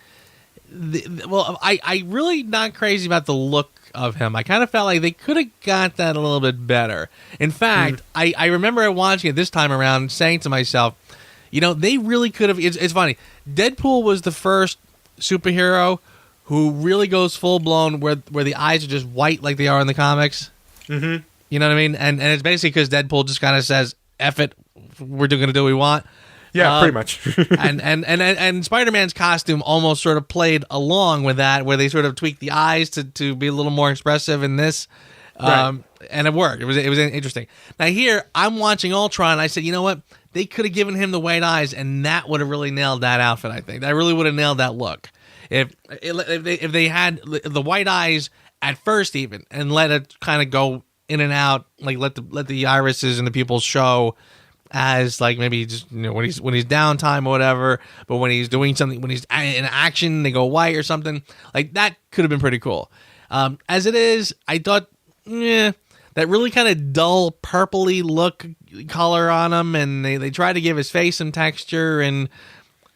I really not crazy about the look of him. I kind of felt like they could have got that a little bit better. In fact, I remember watching it this time around saying to myself, they really could have, it's funny, Deadpool was the first superhero who really goes full-blown where the eyes are just white like they are in the comics. Mm-hmm. You know what I mean? And it's basically because Deadpool just kind of says, F it, we're going to do what we want. Yeah, pretty much. and Spider-Man's costume almost sort of played along with that, where they sort of tweaked the eyes to be a little more expressive in this. And it worked. It was interesting. Now here, I'm watching Ultron, and I said, you know what? They could have given him the white eyes, and that would have really nailed that outfit, I think. That really would have nailed that look. If they had the white eyes at first, even, and let it kind of go in and out, like let the irises and the pupils show as like maybe just when he's downtime or whatever, but when he's doing something, when he's in action, they go white or something like that. Could have been pretty cool. As it is, I thought, that really kind of dull purpley look color on him, and they tried to give his face some texture, and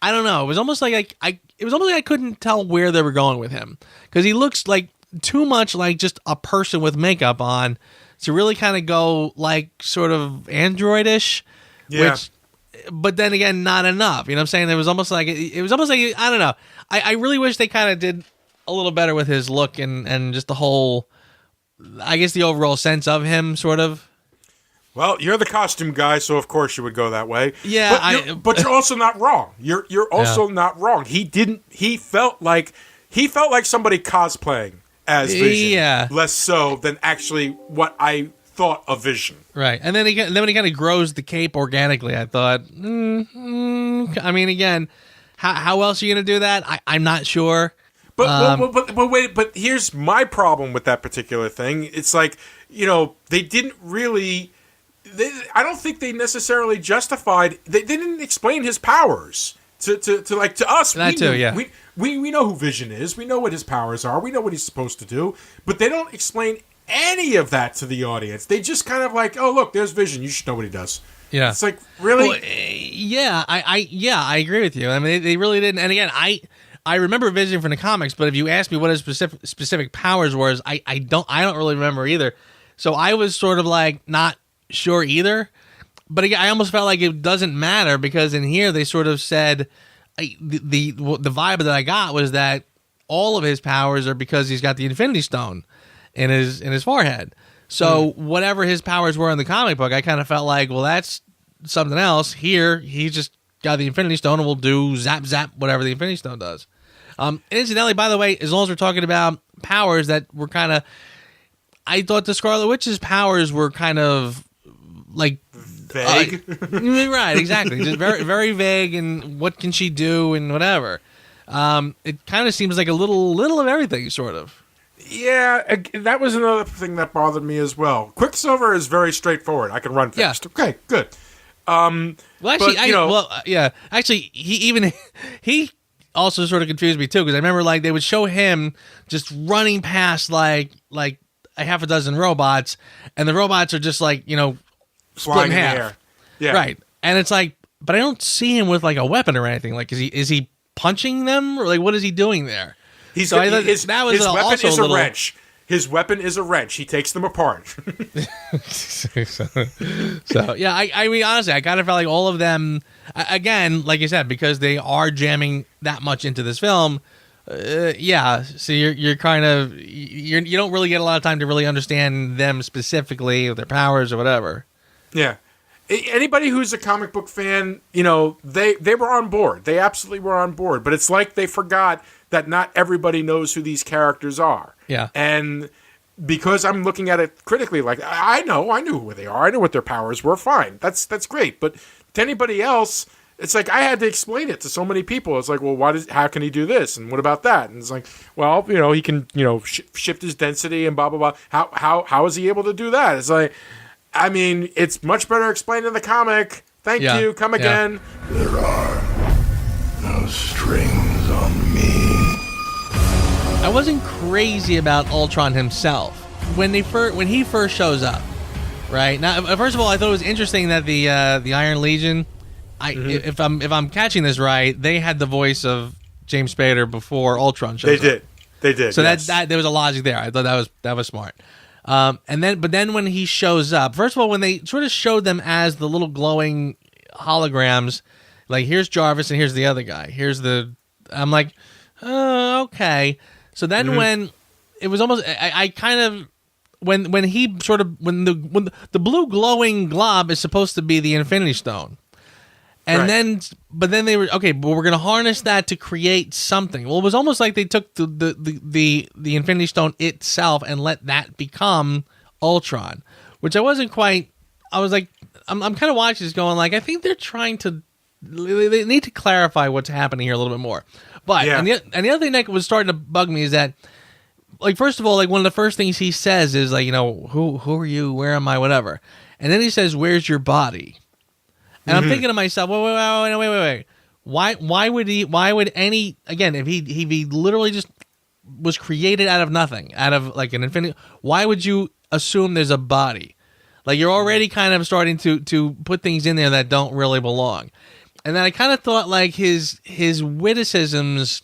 I don't know. It was almost like I couldn't tell where they were going with him, because he looks like too much like just a person with makeup on to really kind of go like sort of androidish. Yeah. But then again, not enough. You know what I'm saying? It was almost like I don't know. I really wish they kind of did a little better with his look and just the whole, I guess, the overall sense of him, sort of. Well, you're the costume guy, so of course you would go that way. Yeah, but you're also not wrong. You're also not wrong. He felt like somebody cosplaying as Vision. Yeah. Less so than actually what I thought of Vision. Right, and then when he kind of grows the cape organically, I thought, I mean, again, how else are you going to do that? I'm not sure. But wait, but here's my problem with that particular thing. It's like, they didn't really. I don't think they necessarily justified. They didn't explain his powers to us. That too, yeah. We know who Vision is. We know what his powers are. We know what he's supposed to do. But they don't explain any of that to the audience. They just kind of like, oh look, there's Vision. You should know what he does. Yeah, it's like, really. Well, I agree with you. I mean, they really didn't. And again, I remember Vision from the comics, but if you ask me what his specific powers was, I don't really remember either. So I was sort of like not sure either. But again, I almost felt like it doesn't matter, because in here they sort of said the vibe that I got was that all of his powers are because he's got the Infinity Stone in his forehead. So whatever his powers were in the comic book, I kind of felt like, well, that's something else. Here, he's just got the Infinity Stone and will do zap zap whatever the Infinity Stone does. Incidentally, by the way, as long as we're talking about powers that were kind of, I thought the Scarlet Witch's powers were kind of like vague. Right, exactly. Just very, very vague, and what can she do and whatever. It kind of seems like a little of everything, sort of. Yeah, that was another thing that bothered me as well. Quicksilver is very straightforward. I can run fast. Yeah. Okay, good. Well, actually, actually, he also sort of confused me too, because I remember like they would show him just running past like a half a dozen robots, and the robots are just like, split flying in half. In the air. Yeah. Right. And it's like, but I don't see him with like a weapon or anything. Like, is he punching them, or like what is he doing there? His weapon is a wrench. His weapon is a wrench. He takes them apart. so yeah, I mean, honestly, I kind of felt like all of them, again, like you said, because they are jamming that much into this film. Yeah, so you're kind of you don't really get a lot of time to really understand them specifically, or their powers or whatever. Yeah. Anybody who's a comic book fan, they were on board. They absolutely were on board. But it's like they forgot that not everybody knows who these characters are. Yeah. And because I'm looking at it critically, like, I knew who they are. I know what their powers were. Fine. That's great. But to anybody else, it's like I had to explain it to so many people. It's like, well, how can he do this? And what about that? And it's like, well, he can, shift his density and blah, blah, blah. How is he able to do that? It's like, I mean, it's much better explained in the comic. Thank you. Come again. There are no strings on me. I wasn't crazy about Ultron himself when he first shows up. Right now, first of all, I thought it was interesting that the Iron Legion. If I'm catching this right, they had the voice of James Spader before Ultron shows up. They did. So yes. that there was a logic there. I thought that was smart. But then when he shows up, first of all, when they sort of showed them as the little glowing holograms, like here's Jarvis and here's the other guy. I'm like, oh, okay. So then when it was almost, I kind of, when the blue glowing glob is supposed to be the Infinity Stone. And then they were okay. But we're going to harness that to create something. Well, it was almost like they took the Infinity Stone itself and let that become Ultron, which I wasn't quite. I was like, I'm kind of watching this, going like, I think they're trying to. They need to clarify what's happening here a little bit more. But and the other thing that was starting to bug me is that, like, first of all, like one of the first things he says is like, who are you? Where am I? Whatever. And then he says, "Where's your body?" And I'm thinking to myself, wait. Why would any, again, if he literally just was created out of nothing, out of like an infinity, why would you assume there's a body? Like, you're already kind of starting to put things in there that don't really belong. And then I kind of thought like his witticisms,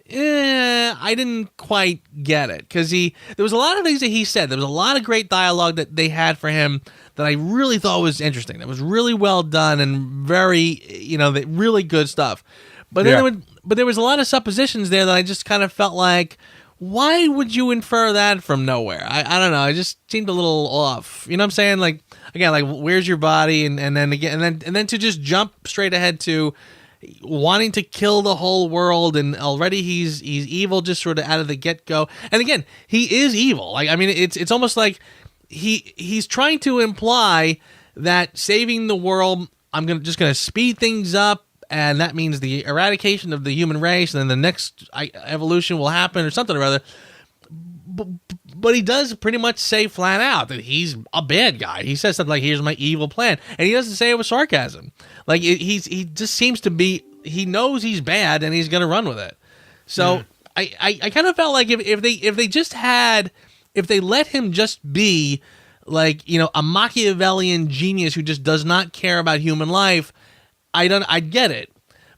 I didn't quite get it, because there was a lot of things that he said. There was a lot of great dialogue that they had for him that I really thought was interesting. That was really well done and very, really good stuff. But then there was a lot of suppositions there that I just kind of felt like, why would you infer that from nowhere? I don't know. It just seemed a little off. You know what I'm saying? Like, again, like, where's your body? And then again, and then to just jump straight ahead to wanting to kill the whole world, and already he's evil just sort of out of the get-go. And again, he is evil. Like, I mean, it's almost like he's trying to imply that saving the world, I'm just gonna speed things up, and that means the eradication of the human race, and then the next evolution will happen, or something or other. But he does pretty much say flat out that he's a bad guy. He says something like, "Here's my evil plan," and he doesn't say it with sarcasm. Like, he just seems to be, he knows he's bad and he's gonna run with it. So I kind of felt like if they let him just be like, a Machiavellian genius who just does not care about human life, I get it.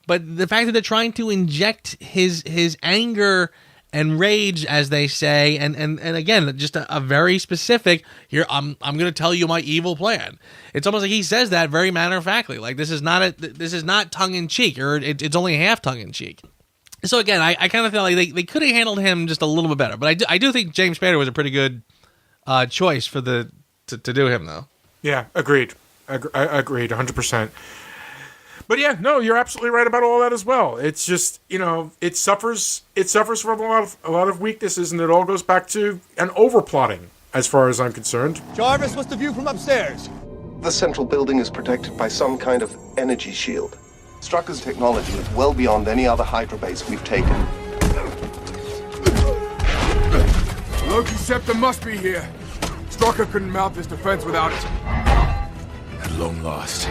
But the fact that they're trying to inject his anger and rage, as they say, and again, just a very specific, here, I'm going to tell you my evil plan. It's almost like he says that very matter-of-factly. Like, this is not tongue-in-cheek, or it's only half tongue-in-cheek. So again, I kind of feel like they could have handled him just a little bit better. But I do think James Spader was a pretty good choice for to do him, though. Yeah, agreed. Agreed, 100%. But yeah, no, you're absolutely right about all that as well. It's just, it suffers from a lot of weaknesses, and it all goes back to an overplotting, as far as I'm concerned. Jarvis, what's the view from upstairs? The central building is protected by some kind of energy shield. Strucker's technology is well beyond any other Hydra base we've taken. Loki Scepter must be here. Strucker couldn't mount this defense without it. At long last.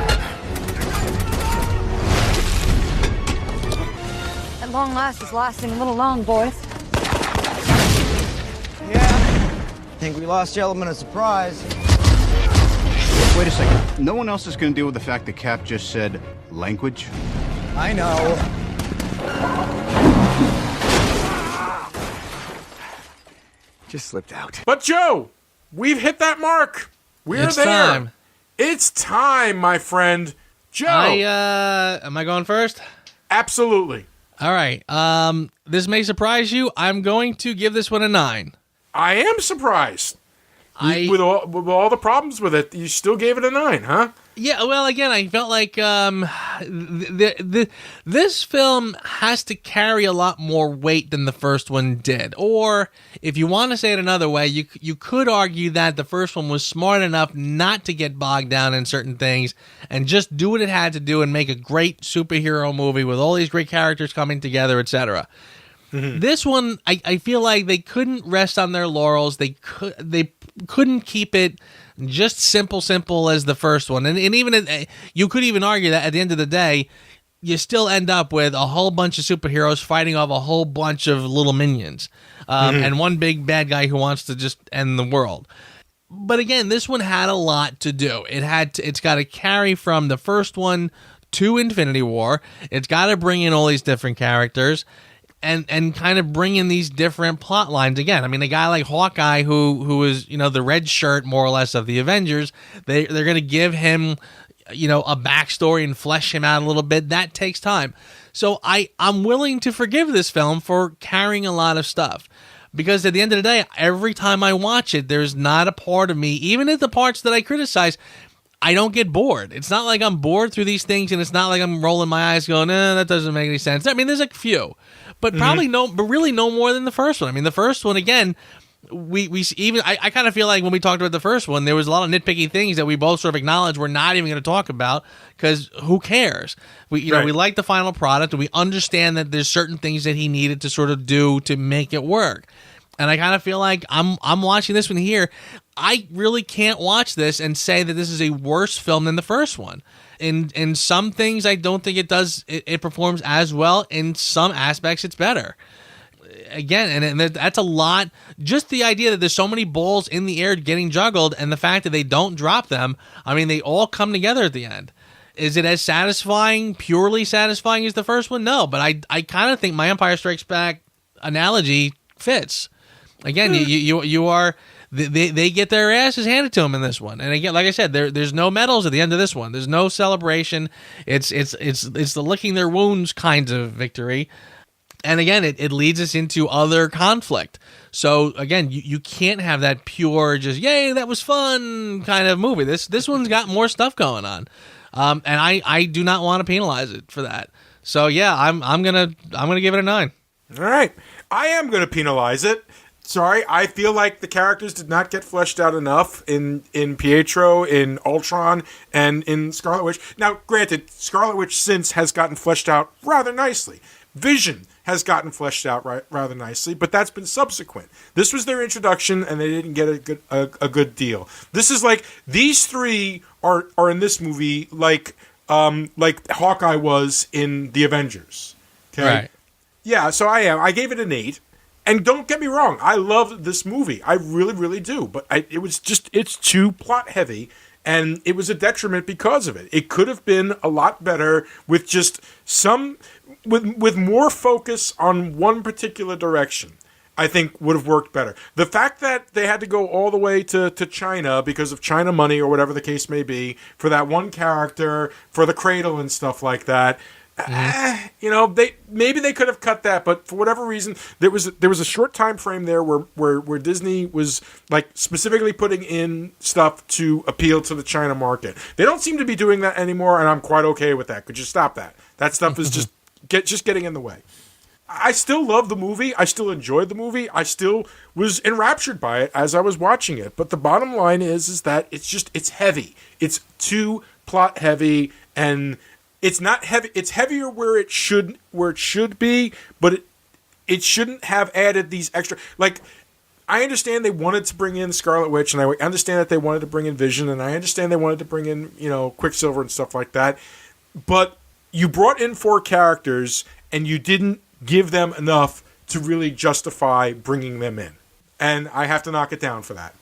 At long last is lasting a little long, boys. Yeah. Think we lost the element of surprise. Wait a second. No one else is going to deal with the fact that Cap just said language? I know. Just slipped out. But Joe, we've hit that mark. We're there. Time. It's time, my friend. Joe. Am I going first? Absolutely. All right. This may surprise you. I'm going to give this one a 9. I am surprised. With all the problems with it, you still gave it a 9, huh? Yeah, well, again, I felt like this film has to carry a lot more weight than the first one did. Or, if you want to say it another way, you could argue that the first one was smart enough not to get bogged down in certain things and just do what it had to do and make a great superhero movie with all these great characters coming together, etc. Mm-hmm. This one, I feel like they couldn't rest on their laurels. They couldn't keep it just simple as the first one. And even you could even argue that at the end of the day, you still end up with a whole bunch of superheroes fighting off a whole bunch of little minions, and one big bad guy who wants to just end the world. But again, this one had a lot to do. It's got to carry from the first one to Infinity War. It's got to bring in all these different characters. And kind of bring in these different plot lines again. I mean, a guy like Hawkeye, who is the red shirt more or less of the Avengers, they're going to give him a backstory and flesh him out a little bit. That takes time. So I'm willing to forgive this film for carrying a lot of stuff, because at the end of the day, every time I watch it, there's not a part of me, even at the parts that I criticize, I don't get bored. It's not like I'm bored through these things, and it's not like I'm rolling my eyes going, that doesn't make any sense. I mean, there's a few. But really no more than the first one. I mean, the first one, again, I kind of feel like when we talked about the first one, there was a lot of nitpicky things that we both sort of acknowledged we're not even going to talk about, because who cares? We like the final product, and we understand that there's certain things that he needed to sort of do to make it work. And I kind of feel like I'm watching this one here. I really can't watch this and say that this is a worse film than the first one. In some things, I don't think it does. It performs as well. In some aspects, it's better. Again, and that's a lot. Just the idea that there's so many balls in the air getting juggled, and the fact that they don't drop them. I mean, they all come together at the end. Is it as satisfying, purely satisfying as the first one? No, but I kind of think my Empire Strikes Back analogy fits. Again, you are. They get their asses handed to them in this one, and again, like I said, there's no medals at the end of this one. There's no celebration. It's the licking their wounds kind of victory, and again, it leads us into other conflict. So again, you can't have that pure just yay that was fun kind of movie. This one's got more stuff going on, and I do not want to penalize it for that. So yeah, I'm gonna give it a 9. All right, I am gonna penalize it. Sorry, I feel like the characters did not get fleshed out enough in Pietro, in Ultron, and in Scarlet Witch. Now, granted, Scarlet Witch since has gotten fleshed out rather nicely. Vision has gotten fleshed out rather nicely, but that's been subsequent. This was their introduction, and they didn't get a good deal. This is like, these three are in this movie like Hawkeye was in the Avengers. Okay? Right. Yeah, so I gave it an 8. And don't get me wrong, I love this movie. I really, really do. But it's too plot heavy, and it was a detriment because of it. It could have been a lot better with just with more focus on one particular direction. I think would have worked better. The fact that they had to go all the way to China because of China money or whatever the case may be for that one character, for the cradle and stuff like that. Maybe they could have cut that, but for whatever reason, there was a short time frame there where Disney was like specifically putting in stuff to appeal to the China market. They don't seem to be doing that anymore, and I'm quite okay with that. Could you stop that? That stuff is just getting in the way. I still love the movie. I still enjoyed the movie. I still was enraptured by it as I was watching it. But the bottom line is that it's heavy. It's too plot heavy, and it's not heavy. It's heavier where it should be, but it shouldn't have added these extra. Like, I understand they wanted to bring in Scarlet Witch, and I understand that they wanted to bring in Vision, and I understand they wanted to bring in Quicksilver and stuff like that. But you brought in 4 characters, and you didn't give them enough to really justify bringing them in, and I have to knock it down for that.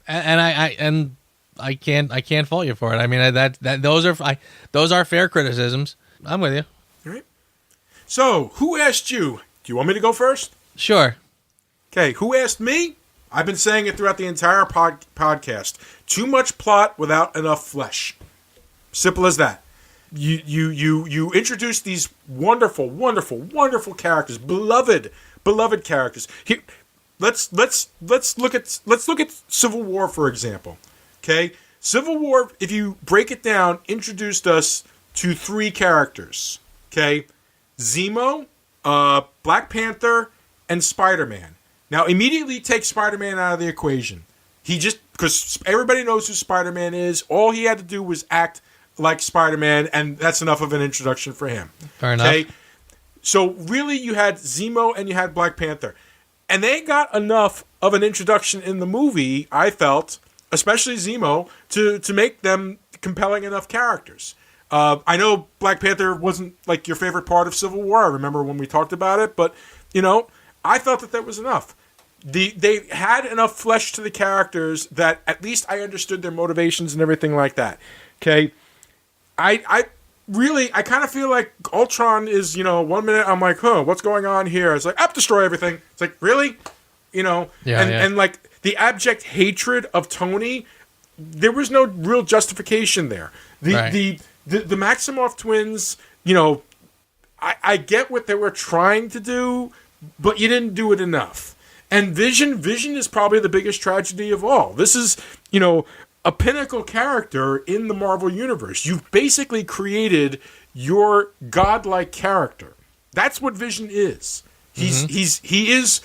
And I can't fault you for it. I mean, those are fair criticisms. I'm with you. All right. So, who asked you? Do you want me to go first? Sure. Okay, who asked me? I've been saying it throughout the entire podcast. Too much plot without enough flesh. Simple as that. You introduce these wonderful, wonderful, wonderful characters, beloved characters. Here, let's look at Civil War, for example. Okay, Civil War, if you break it down, introduced us to 3 characters. Okay, Zemo, Black Panther, and Spider-Man. Now, immediately take Spider-Man out of the equation. Because everybody knows who Spider-Man is. All he had to do was act like Spider-Man, and that's enough of an introduction for him. Fair enough. So really, you had Zemo and you had Black Panther. And they got enough of an introduction in the movie, I felt, especially Zemo, to make them compelling enough characters. I know Black Panther wasn't like your favorite part of Civil War. I remember when we talked about it, but, I felt that was enough. They had enough flesh to the characters that at least I understood their motivations and everything like that. Okay? I kind of feel like Ultron is, 1 minute I'm like, what's going on here? It's like, destroy everything. It's like, really? And like the abject hatred of Tony, there was no real justification there. The Maximoff twins, I get what they were trying to do, but you didn't do it enough. And Vision is probably the biggest tragedy of all. This is, a pinnacle character in the Marvel Universe. You've basically created your godlike character. That's what Vision is. He is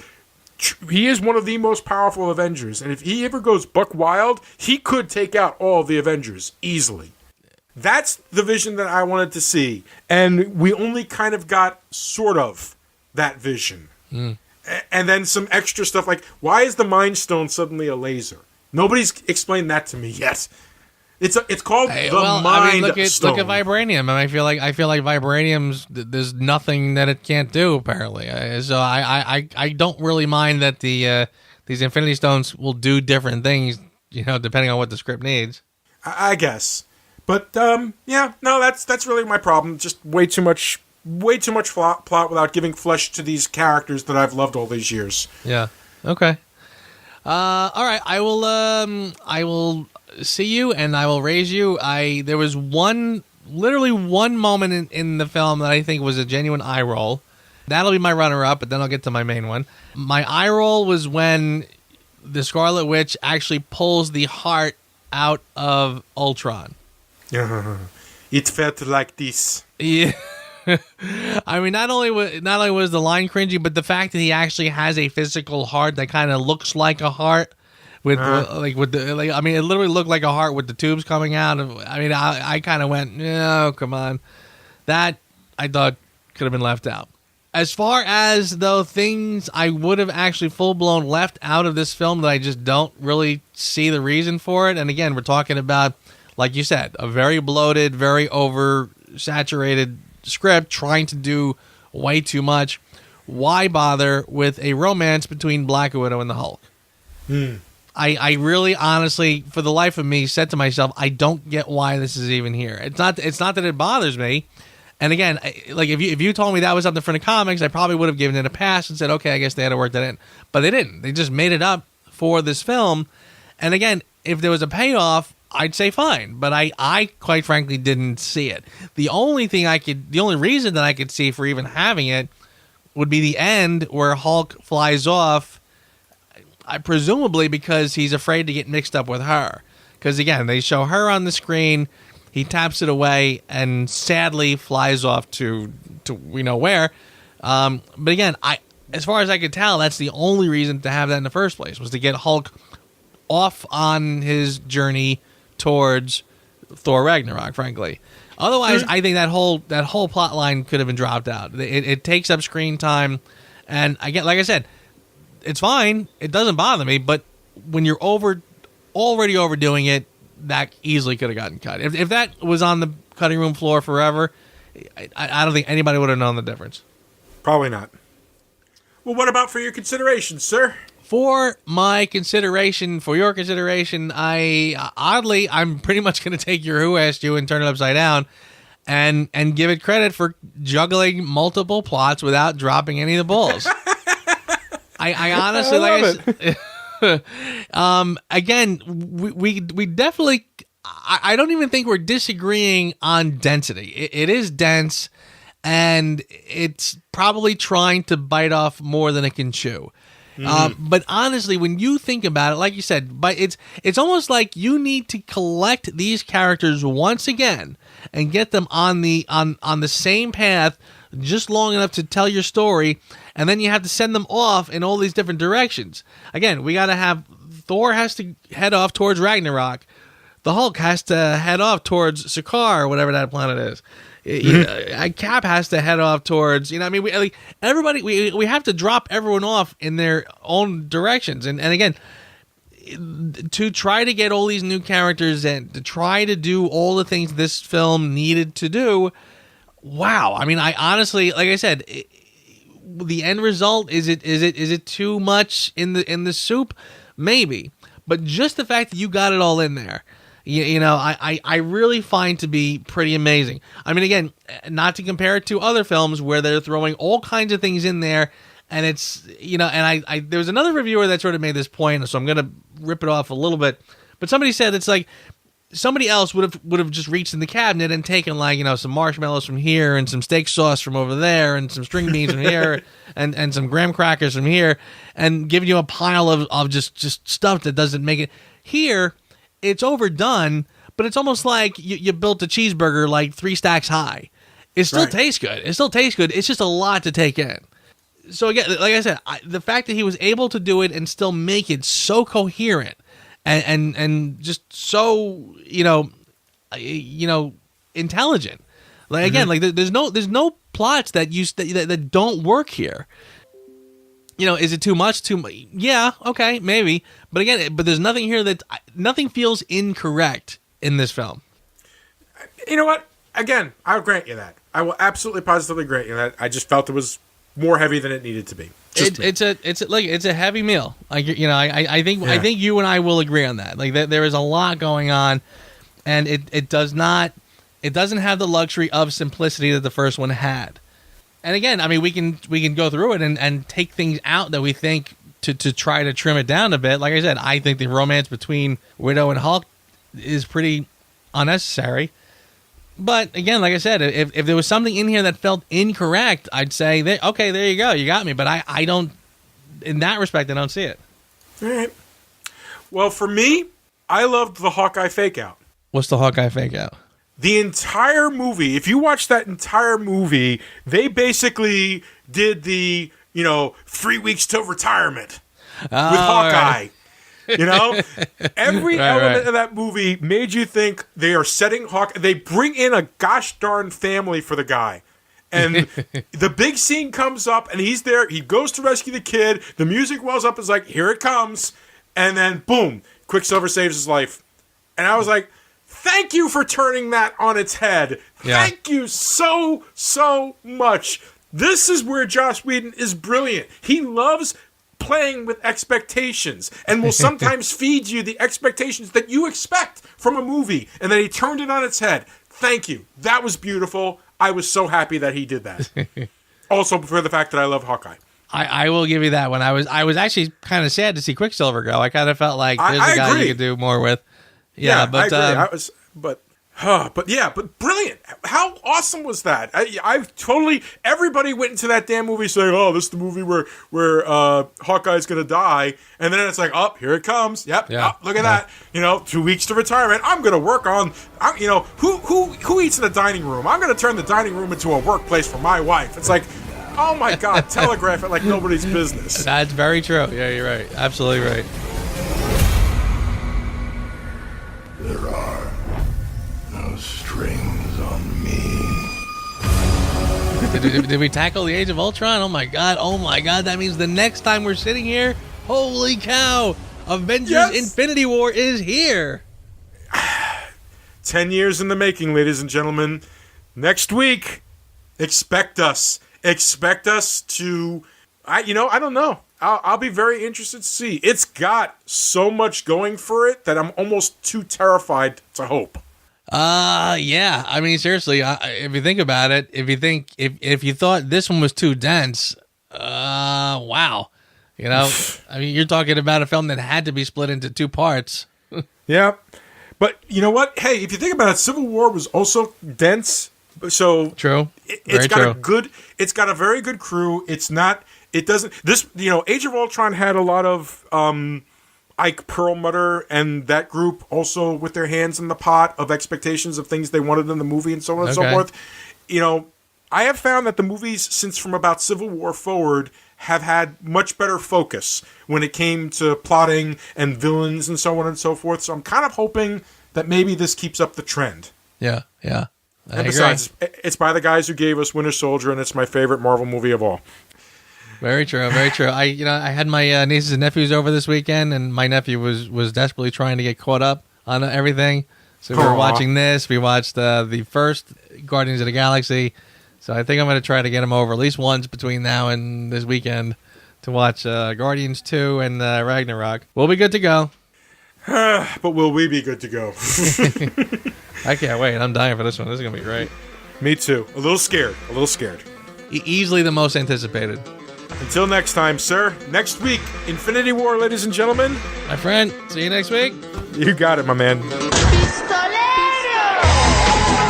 one of the most powerful Avengers, and if he ever goes buck wild, he could take out all the Avengers easily. That's the Vision that I wanted to see, and we only kind of got sort of that Vision. And then some extra stuff like, why is the Mind Stone suddenly a laser? Nobody's explained that to me yet. It's called Mind Stone. Look at Vibranium. I feel like Vibranium's there's nothing that it can't do apparently. So I don't really mind that these Infinity Stones will do different things, depending on what the script needs. I guess, but that's really my problem. Just way too much plot without giving flesh to these characters that I've loved all these years. Yeah. Okay. All right, I will see you and I will raise you. There was literally one moment in the film that I think was a genuine eye roll. That'll be my runner-up, but then I'll get to my main one. My eye roll was when the Scarlet Witch actually pulls the heart out of Ultron. It felt like this. Yeah. I mean, not only was the line cringy, but the fact that he actually has a physical heart that kind of looks like a heart it literally looked like a heart with the tubes coming out. I kind of went, oh, come on. That I thought could have been left out. As far as though things I would have actually full blown left out of this film that I just don't really see the reason for it. And again, we're talking about, like you said, a very bloated, very oversaturated script trying to do way too much. Why bother with a romance between Black Widow and the Hulk? I really honestly, for the life of me, said to myself, I don't get why this is even here. It's not that it bothers me. And again, if you told me that was something from the comics, I probably would have given it a pass and said, okay, I guess they had to work that in. But they didn't. They just made it up for this film. And again, if there was a payoff, I'd say fine, but I quite frankly didn't see it. The only reason that I could see for even having it would be the end where Hulk flies off, presumably because he's afraid to get mixed up with her. Because again, they show her on the screen, he taps it away, and sadly flies off to we know where. But again, as far as I could tell, that's the only reason to have that in the first place, was to get Hulk off on his journey towards Thor Ragnarok, frankly. Otherwise, I think that whole plot line could have been dropped out. It takes up screen time, and like I said, it's fine. It doesn't bother me, but when you're already overdoing it, that easily could have gotten cut. If that was on the cutting room floor forever, I don't think anybody would have known the difference. Probably not. Well, what about for your consideration, sir? for my consideration, for your consideration, I'm pretty much going to take your Who Asked You and turn it upside down and give it credit for juggling multiple plots without dropping any of the balls. I honestly, again, we definitely, I don't even think we're disagreeing on density. It is dense, and it's probably trying to bite off more than it can chew. But honestly, when you think about it, like you said, but it's almost like you need to collect these characters once again and get them on the same path just long enough to tell your story, and then you have to send them off in all these different directions. Again, we got to have Thor has to head off towards Ragnarok. The Hulk has to head off towards Sakaar, or whatever that planet is. Cap has to head off towards, everybody, we have to drop everyone off in their own directions. And again, to try to get all these new characters and to try to do all the things this film needed to do, wow. I mean, I honestly, like I said, the end result, is it too much in the soup? Maybe. But just the fact that you got it all in there, I really find to be pretty amazing. I mean, again, not to compare it to other films where they're throwing all kinds of things in there, and it's, and I there was another reviewer that sort of made this point, so I'm going to rip it off a little bit, but somebody said it's like somebody else would have just reached in the cabinet and taken some marshmallows from here and some steak sauce from over there and some string beans from here and some graham crackers from here and given you a pile of just stuff that doesn't make it. Here, it's overdone, but it's almost like you built a cheeseburger like 3 stacks high. It still tastes good. It still tastes good. It's just a lot to take in. So again, like I said, the fact that he was able to do it and still make it so coherent and just so intelligent. Like again, like there's no plots that don't work here. Is it too much? Yeah, okay, maybe. But again, there's nothing here nothing feels incorrect in this film. You know what? Again, I'll grant you that. I will absolutely positively grant you that. I just felt it was more heavy than it needed to be. It's a heavy meal. Like I think you and I will agree on that. Like there is a lot going on, and it doesn't have the luxury of simplicity that the first one had. And again, I mean, we can go through it and take things out that we think to try to trim it down a bit. Like I said, I think the romance between Widow and Hulk is pretty unnecessary. But again, like I said, if there was something in here that felt incorrect, I'd say, okay, there you go, you got me. But I don't, in that respect, I don't see it. All right. Well, for me, I loved the Hawkeye fake out. What's the Hawkeye fake out? The entire movie, if you watch that entire movie, they basically did the, 3 weeks till retirement with Hawkeye. Right. Every element of that movie made you think they are setting Hawkeye. They bring in a gosh darn family for the guy. And the big scene comes up, and he's there. He goes to rescue the kid. The music wells up. It's like, here it comes. And then, boom, Quicksilver saves his life. And I was like, thank you for turning that on its head. Yeah. Thank you so, so much. This is where Joss Whedon is brilliant. He loves playing with expectations and will sometimes feed you the expectations that you expect from a movie. And then he turned it on its head. Thank you. That was beautiful. I was so happy that he did that. Also, for the fact that I love Hawkeye. I will give you that one. I was actually kind of sad to see Quicksilver go. I kind of felt like there's a guy you could do more with. Yeah, but I agree. But brilliant. How awesome was that? I totally. Everybody went into that damn movie saying, "Oh, this is the movie where Hawkeye's gonna die," and then it's like, "Oh, here it comes." Yep. Yeah. Oh, look at that. 2 weeks to retirement. I'm gonna work on. Who eats in the dining room? I'm gonna turn the dining room into a workplace for my wife. It's like, oh my God, telegraph it like nobody's business. That's very true. Yeah, you're right. Absolutely right. There are no strings on me. Did we tackle the Age of Ultron? Oh my God, that means the next time we're sitting here, holy cow, Avengers Infinity War is here. 10 years in the making, ladies and gentlemen. Next week, expect us to, I don't know. I'll be very interested to see. It's got so much going for it that I'm almost too terrified to hope. Yeah. I mean, seriously, if you think about it, if you thought this one was too dense, wow. You know, I mean, you're talking about a film that had to be split into 2 parts. Yeah. But you know what? Hey, if you think about it, Civil War was also dense. So true. It's got a very good crew. Age of Ultron had a lot of Ike Perlmutter and that group also with their hands in the pot of expectations of things they wanted in the movie and so on and so forth. You know, I have found that the movies since from about Civil War forward have had much better focus when it came to plotting and villains and so on and so forth. So I'm kind of hoping that maybe this keeps up the trend. Yeah. And besides, it's by the guys who gave us Winter Soldier, and it's my favorite Marvel movie of all. Very true. I had my nieces and nephews over this weekend, and my nephew was desperately trying to get caught up on everything. So we were watching this. We watched the first Guardians of the Galaxy. So I think I'm going to try to get him over at least once between now and this weekend to watch Guardians 2 and Ragnarok. We'll be good to go. But will we be good to go? I can't wait. I'm dying for this one. This is going to be great. Me too. A little scared. Easily the most anticipated. Until next time, sir. Next week, Infinity War, ladies and gentlemen. My friend, see you next week. You got it, my man.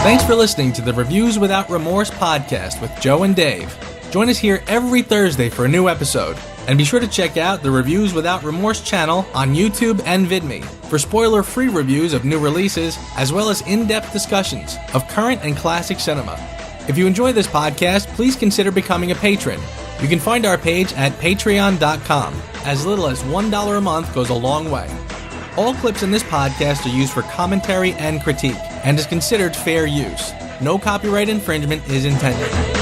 Thanks for listening to the Reviews Without Remorse podcast with Joe and Dave. Join us here every Thursday for a new episode. And be sure to check out the Reviews Without Remorse channel on YouTube and VidMe for spoiler-free reviews of new releases, as well as in-depth discussions of current and classic cinema. If you enjoy this podcast, please consider becoming a patron. You can find our page at patreon.com. As little as $1 a month goes a long way. All clips in this podcast are used for commentary and critique, and is considered fair use. No copyright infringement is intended.